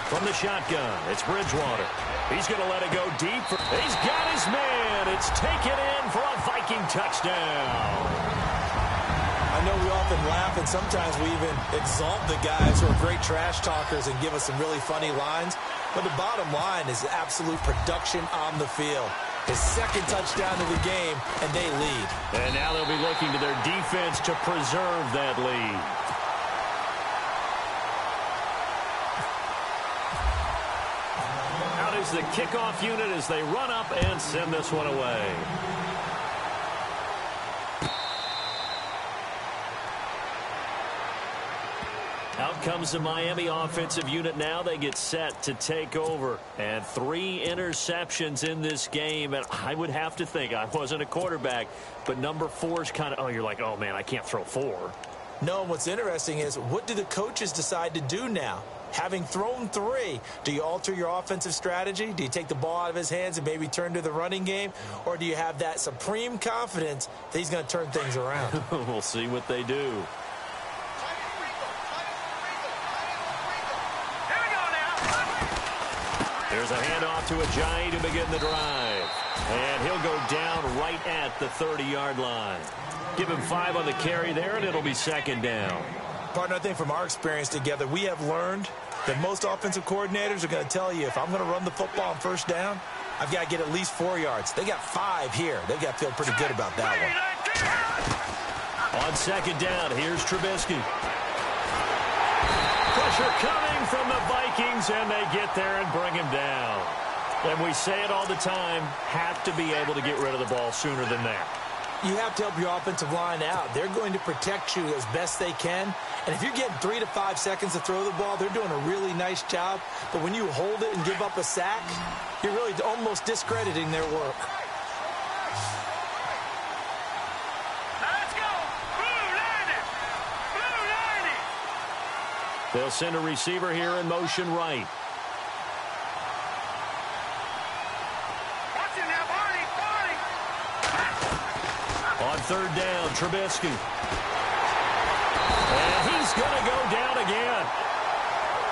Speaker 2: From the shotgun, it's Bridgewater. He's going to let it go deep. He's got his man. It's taken in for a Viking touchdown.
Speaker 3: I know we often laugh, and sometimes we even exalt the guys who are great trash talkers and give us some really funny lines. But the bottom line is absolute production on the field. His 2nd touchdown of the game, and they lead.
Speaker 2: And now they'll be looking to their defense to preserve that lead. Out is the kickoff unit as they run up and send this one away. Out comes the Miami offensive unit now. They get set to take over. And 3 interceptions in this game. And I would have to think, I wasn't a quarterback, but number 4 is kind of, you're like, oh, man, I can't throw 4.
Speaker 3: No, and what's interesting is, what do the coaches decide to do now? Having thrown 3, do you alter your offensive strategy? Do you take the ball out of his hands and maybe turn to the running game? Or do you have that supreme confidence that he's going to turn things around?
Speaker 2: We'll see what they do. There's a handoff to Ajayi to begin the drive. And he'll go down right at the 30-yard line. Give him 5 on the carry there, and it'll be second down.
Speaker 3: Partner, I think from our experience together, we have learned that most offensive coordinators are going to tell you, if I'm going to run the football on first down, I've got to get at least 4 yards. They got 5 here. They've got to feel pretty good about that one.
Speaker 2: On second down, here's Trubisky. Pressure coming from the Vikings, and they get there and bring him down. And we say it all the time, have to be able to get rid of the ball sooner than that.
Speaker 3: You have to help your offensive line out. They're going to protect you as best they can. And if you're getting 3 to 5 seconds to throw the ball, they're doing a really nice job. But when you hold it and give up a sack, you're really almost discrediting their work.
Speaker 4: Let's go. Blue 90. Blue 90.
Speaker 2: They'll send a receiver here in motion right.
Speaker 4: Watch it now, Barney.
Speaker 2: On third down, Trubisky. And he's going to go down again.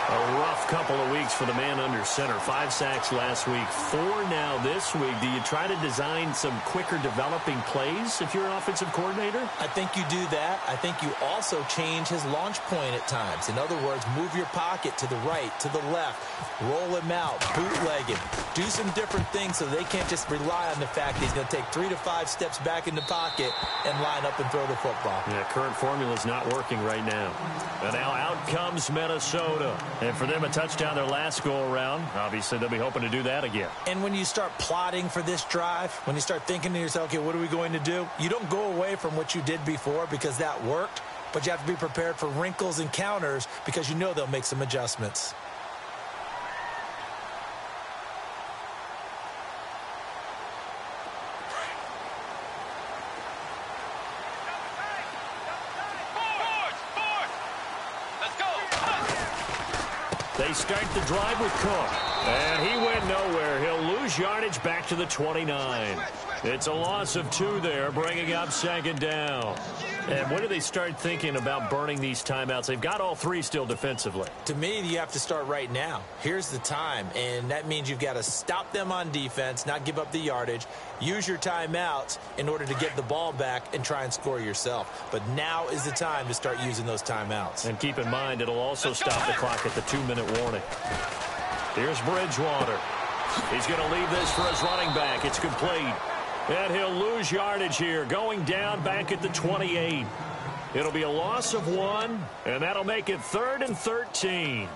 Speaker 2: A rough couple of weeks for the man under center. 5 sacks last week, 4 now this week. Do you try to design some quicker developing plays if you're an offensive coordinator?
Speaker 3: I think you do that. I think you also change his launch point at times. In other words, move your pocket to the right, to the left, roll him out, bootleg him, do some different things so they can't just rely on the fact that he's going to take 3 to 5 steps back in the pocket and line up and throw the football.
Speaker 2: Yeah, current formula is not working right now. And now out comes Minnesota. And for them, a touchdown their last go-around. Obviously, they'll be hoping to do that again.
Speaker 3: And when you start plotting for this drive, when you start thinking to yourself, okay, what are we going to do? You don't go away from what you did before because that worked, but you have to be prepared for wrinkles and counters because you know they'll make some adjustments.
Speaker 2: They start the drive with Cook. And he went nowhere. He'll lose yardage back to the 29. It's a loss of 2 there, bringing up second down. And when do they start thinking about burning these timeouts? They've got all 3 still defensively.
Speaker 3: To me, you have to start right now. Here's the time, and that means you've got to stop them on defense, not give up the yardage, use your timeouts in order to get the ball back and try and score yourself. But now is the time to start using those timeouts.
Speaker 2: And keep in mind, it'll also stop the clock at the 2-minute warning. Here's Bridgewater. He's going to leave this for his running back. It's complete. And he'll lose yardage here, going down back at the 28. It'll be a loss of 1, and that'll make it 3rd and 13.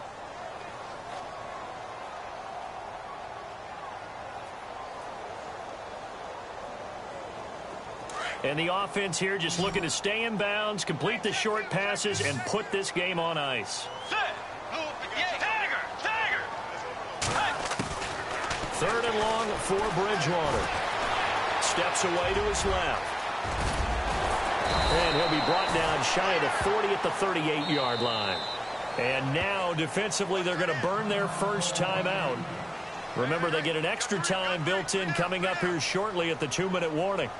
Speaker 2: And the offense here just looking to stay in bounds, complete the short passes, and put this game on ice. Third and long for Bridgewater. Steps away to his left. And he'll be brought down shy of the 40 at the 38-yard line. And now, defensively, they're going to burn their first timeout. Remember, they get an extra time built in coming up here shortly at the 2-minute warning.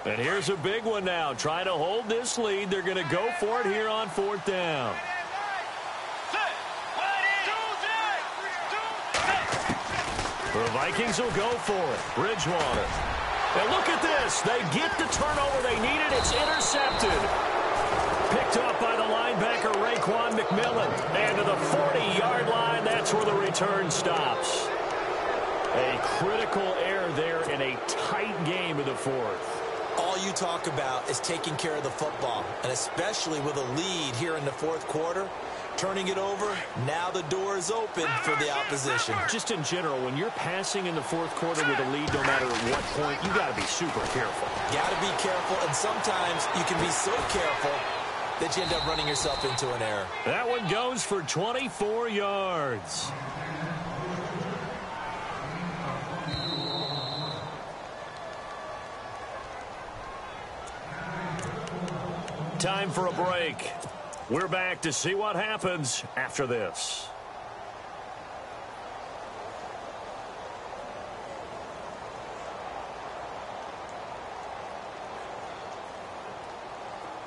Speaker 2: And here's a big one now. Trying to hold this lead. They're going to go for it here on 4th down. The Vikings will go for it. Bridgewater. And look at this. They get the turnover they needed. It's intercepted. Picked up by the linebacker, Raekwon McMillan. And to the 40-yard line, that's where the return stops. A critical error there in a tight game in the 4th.
Speaker 3: All you talk about is taking care of the football, and especially with a lead here in the 4th quarter, turning it over, now the door is open for the opposition.
Speaker 2: Just in general, when you're passing in the 4th quarter with a lead, no matter at what point, you got to be super careful.
Speaker 3: Got to be careful, and sometimes you can be so careful
Speaker 5: that you end up running yourself into an error.
Speaker 2: That one goes for 24 yards. Time for a break. We're back to see what happens after this.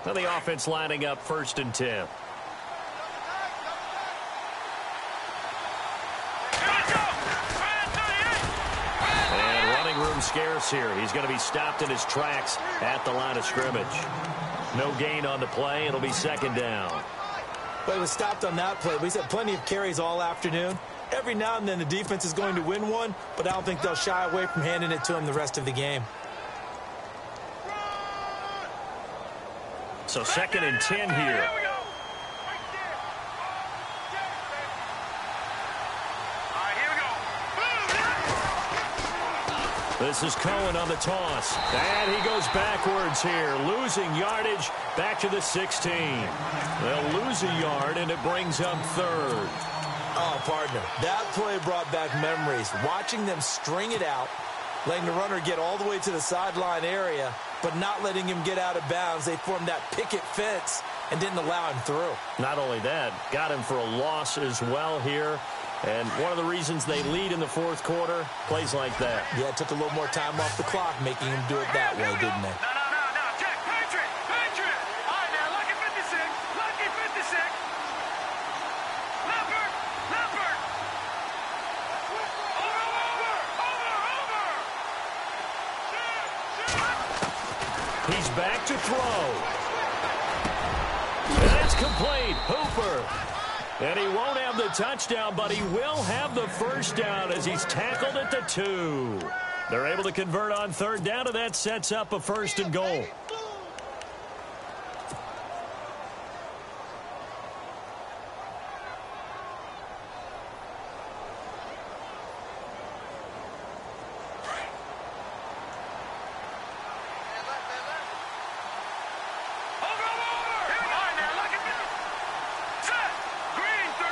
Speaker 2: Now the offense lining up 1st and 10. And running room scarce here. He's going to be stopped in his tracks at the line of scrimmage. No gain on the play. It'll be 2nd down.
Speaker 3: But he was stopped on that play. He's had plenty of carries all afternoon. Every now and then the defense is going to win one, but I don't think they'll shy away from handing it to him the rest of the game.
Speaker 2: So 2nd and 10 here. This is Cohen on the toss. And he goes backwards here, losing yardage back to the 16. They'll lose a yard, and it brings up 3rd.
Speaker 3: Oh, partner, that play brought back memories. Watching them string it out, letting the runner get all the way to the sideline area, but not letting him get out of bounds. They formed that picket fence and didn't allow him through.
Speaker 2: Not only that, got him for a loss as well here. And one of the reasons they lead in the 4th quarter, plays like that.
Speaker 3: Yeah, it took a little more time off the clock, making him do it that way, didn't they?
Speaker 4: No, Jack, Patriot. All right, now, lucky 56. Leopard. Over.
Speaker 2: He's back to throw. And it's complete. Hooper. And he won't have the touchdown, but he will have the 1st down as he's tackled at the 2. They're able to convert on 3rd down, and that sets up a 1st and goal.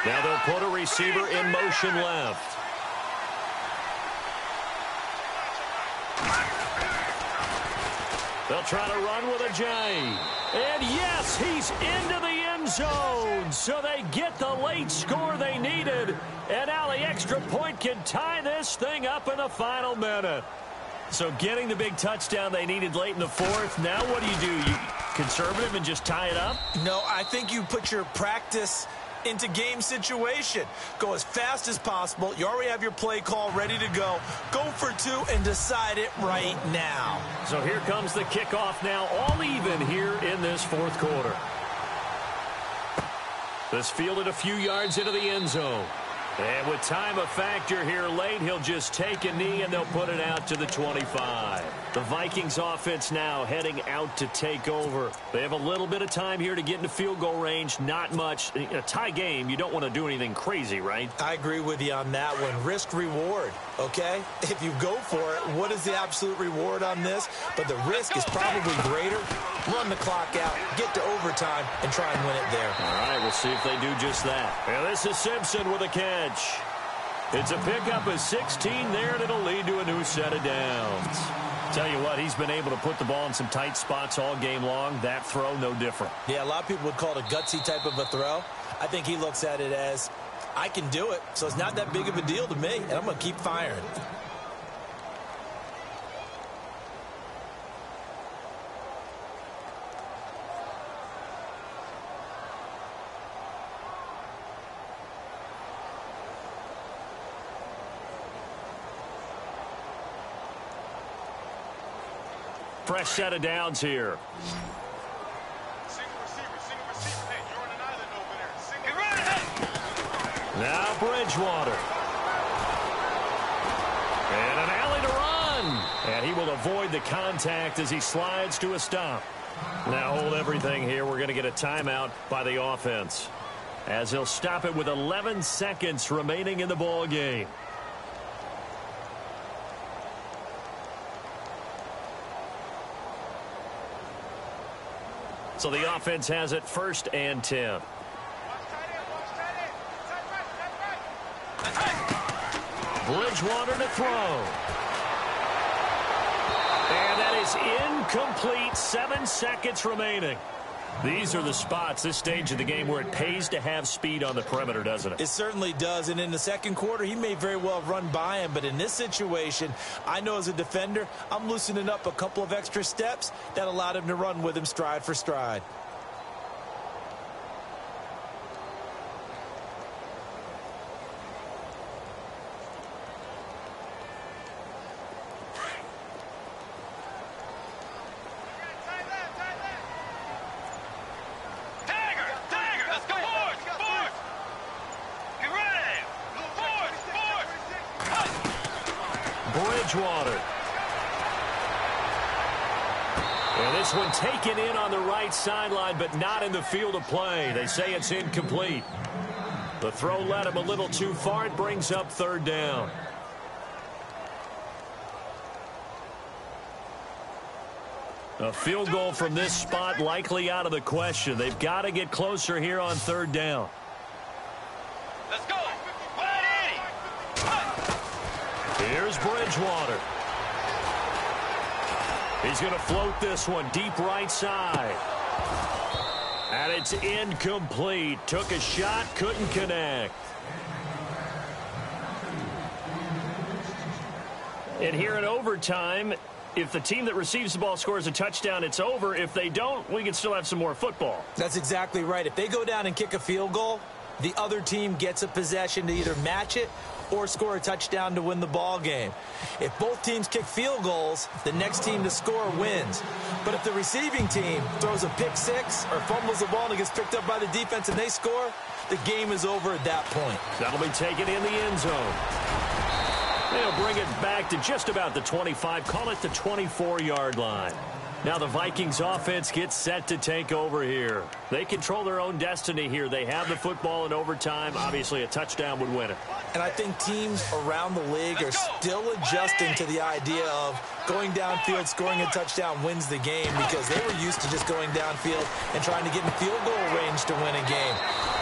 Speaker 2: Now they'll put a receiver in motion left. They'll try to run with a J. And yes, he's into the end zone. So they get the late score they needed. And now the extra point can tie this thing up in the final minute. So getting the big touchdown they needed late in the 4th. Now what do? You conservative and just tie it up?
Speaker 3: No, I think you put your practice into game situation. Go as fast as possible. You already have your play call ready to go. Go for 2 and decide it right now.
Speaker 2: So here comes the kickoff now, all even here in this 4th quarter. This fielded a few yards into the end zone. And with time a factor here late, he'll just take a knee and they'll put it out to the 25. The Vikings offense now heading out to take over. They have a little bit of time here to get into field goal range. Not much. In a tie game, you don't want to do anything crazy, right?
Speaker 3: I agree with you on that one. Risk reward, okay? If you go for it, what is the absolute reward on this? But the risk is probably greater. Run the clock out, get to overtime, and try and win it there.
Speaker 2: All right, we'll see if they do just that. And this is Simpson with a catch. It's a pickup of 16 there, and it'll lead to a new set of downs. Tell you what, he's been able to put the ball in some tight spots all game long. That throw, no different.
Speaker 3: Yeah, a lot of people would call it a gutsy type of a throw. I think he looks at it as, I can do it, so it's not that big of a deal to me, and I'm going to keep firing.
Speaker 2: Fresh set of downs here.
Speaker 4: Single receiver. Hey, you're on an island over there.
Speaker 2: Now Bridgewater. And an alley to run. And he will avoid the contact as he slides to a stop. Now hold everything here. We're going to get a timeout by the offense, as he'll stop it with 11 seconds remaining in the ball game. So the offense has it 1st and 10. Bridgewater to throw. And that is incomplete. 7 seconds remaining. These are the spots, this stage of the game, where it pays to have speed on the perimeter, doesn't it?
Speaker 3: It certainly does. And in the second quarter, he may very well have run by him. But in this situation, I know as a defender, I'm loosening up a couple of extra steps that allowed him to run with him stride for stride.
Speaker 2: Bridgewater. And this one taken in on the right sideline, but not in the field of play. They say it's incomplete. The throw led him a little too far. It brings up 3rd down. A field goal from this spot likely out of the question. They've got to get closer here on 3rd down.
Speaker 4: Let's go.
Speaker 2: Here's Bridgewater. He's going to float this one deep right side. And it's incomplete. Took a shot, couldn't connect. And here in overtime, if the team that receives the ball scores a touchdown, it's over. If they don't, we can still have some more football.
Speaker 3: That's exactly right. If they go down and kick a field goal, the other team gets a possession to either match it or score a touchdown to win the ball game. If both teams kick field goals, the next team to score wins. But if the receiving team throws a pick six or fumbles the ball and it gets picked up by the defense and they score, the game is over at that point.
Speaker 2: That'll be taken in the end zone. They'll bring it back to just about the 25, call it the 24-yard line. Now the Vikings offense gets set to take over here. They control their own destiny here. They have the football in overtime. Obviously, a touchdown would win it.
Speaker 3: And I think teams around the league are still adjusting to the idea of going downfield, scoring a touchdown wins the game, because they were used to just going downfield and trying to get in field goal range to win a game.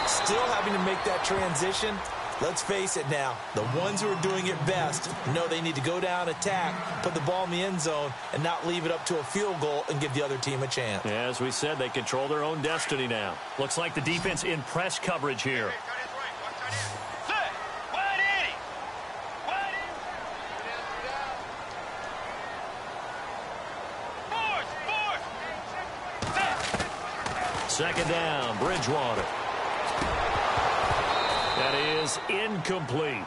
Speaker 3: Still having to make that transition. Let's face it now, the ones who are doing it best know they need to go down, attack, put the ball in the end zone, and not leave it up to a field goal and give the other team a chance.
Speaker 2: Yeah, as we said, they control their own destiny now. Looks like the defense in press coverage here. Second down, Bridgewater. That is incomplete.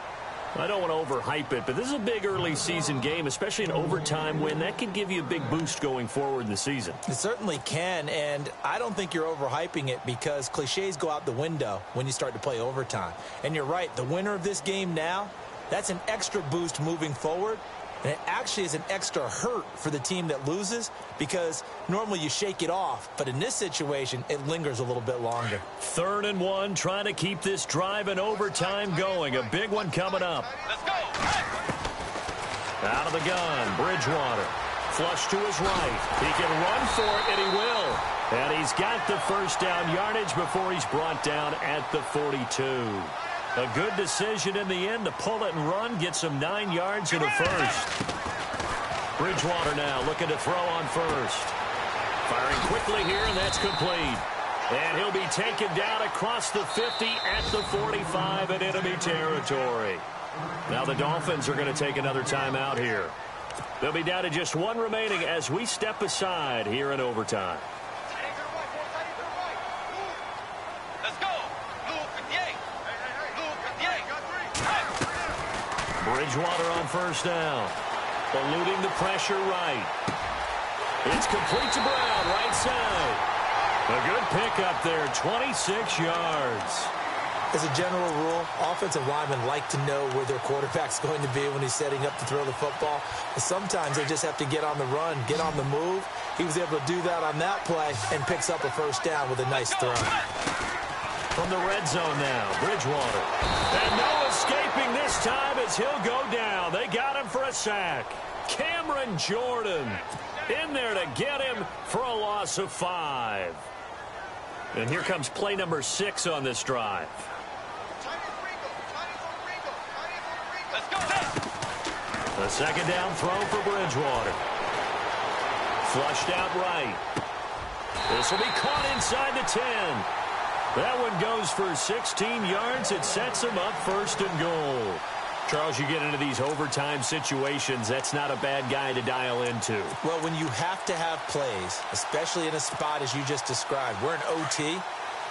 Speaker 2: I don't want to overhype it, but this is a big early season game, especially an overtime win. That can give you a big boost going forward in the season.
Speaker 3: It certainly can, and I don't think you're overhyping it, because cliches go out the window when you start to play overtime. And you're right, the winner of this game now, that's an extra boost moving forward. And it actually is an extra hurt for the team that loses, because normally you shake it off. But in this situation, it lingers a little bit longer.
Speaker 2: 3rd and 1, trying to keep this drive in overtime going. A big one coming up.
Speaker 4: Let's go.
Speaker 2: Out of the gun, Bridgewater. Flush to his right. He can run for it, and he will. And he's got the first down yardage before he's brought down at the 42. A good decision in the end to pull it and run, get some 9 yards in a first. Bridgewater now looking to throw on first. Firing quickly here, and that's complete. And he'll be taken down across the 50 at the 45 in enemy territory. Now the Dolphins are going to take another timeout here. They'll be down to just 1 remaining as we step aside here in overtime. Bridgewater on first down. Eluding the pressure right. It's complete to Brown, right side. A good pickup there, 26 yards.
Speaker 3: As a general rule, offensive linemen like to know where their quarterback's going to be when he's setting up to throw the football. But sometimes they just have to get on the run, get on the move. He was able to do that on that play and picks up a first down with a nice throw.
Speaker 2: From the red zone now, Bridgewater. And no escaping this time as he'll go down. They got him for a sack. Cameron Jordan in there to get him for a loss of 5. And here comes play number 6 on this drive.
Speaker 4: Let's go.
Speaker 2: A second down throw for Bridgewater. Flushed out right. This will be caught inside the 10. That one goes for 16 yards. It sets him up 1st and goal. Charles, you get into these overtime situations, that's not a bad guy to dial into.
Speaker 3: Well, when you have to have plays, especially in a spot as you just described, we're in OT,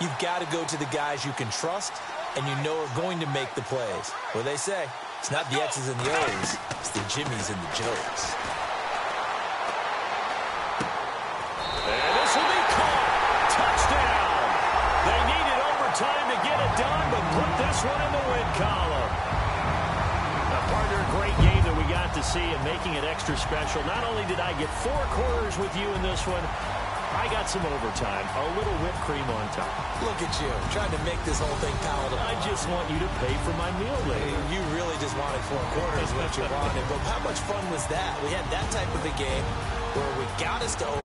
Speaker 3: you've got to go to the guys you can trust and you know are going to make the plays. What they say, it's not the X's and the O's, it's the Jimmies and the Joes.
Speaker 2: And this will be caught. Touchdown. They needed overtime to get it done, but put this one in the win column. Partner, great game that we got to see and making it extra special. Not only did I get 4 quarters with you in this one, I got some overtime, a little whipped cream on top.
Speaker 3: Look at you, trying to make this whole thing palatable.
Speaker 2: I just want you to pay for my meal later.
Speaker 3: You really just wanted 4 quarters, what you wanted. But how much fun was that? We had that type of a game where we got us to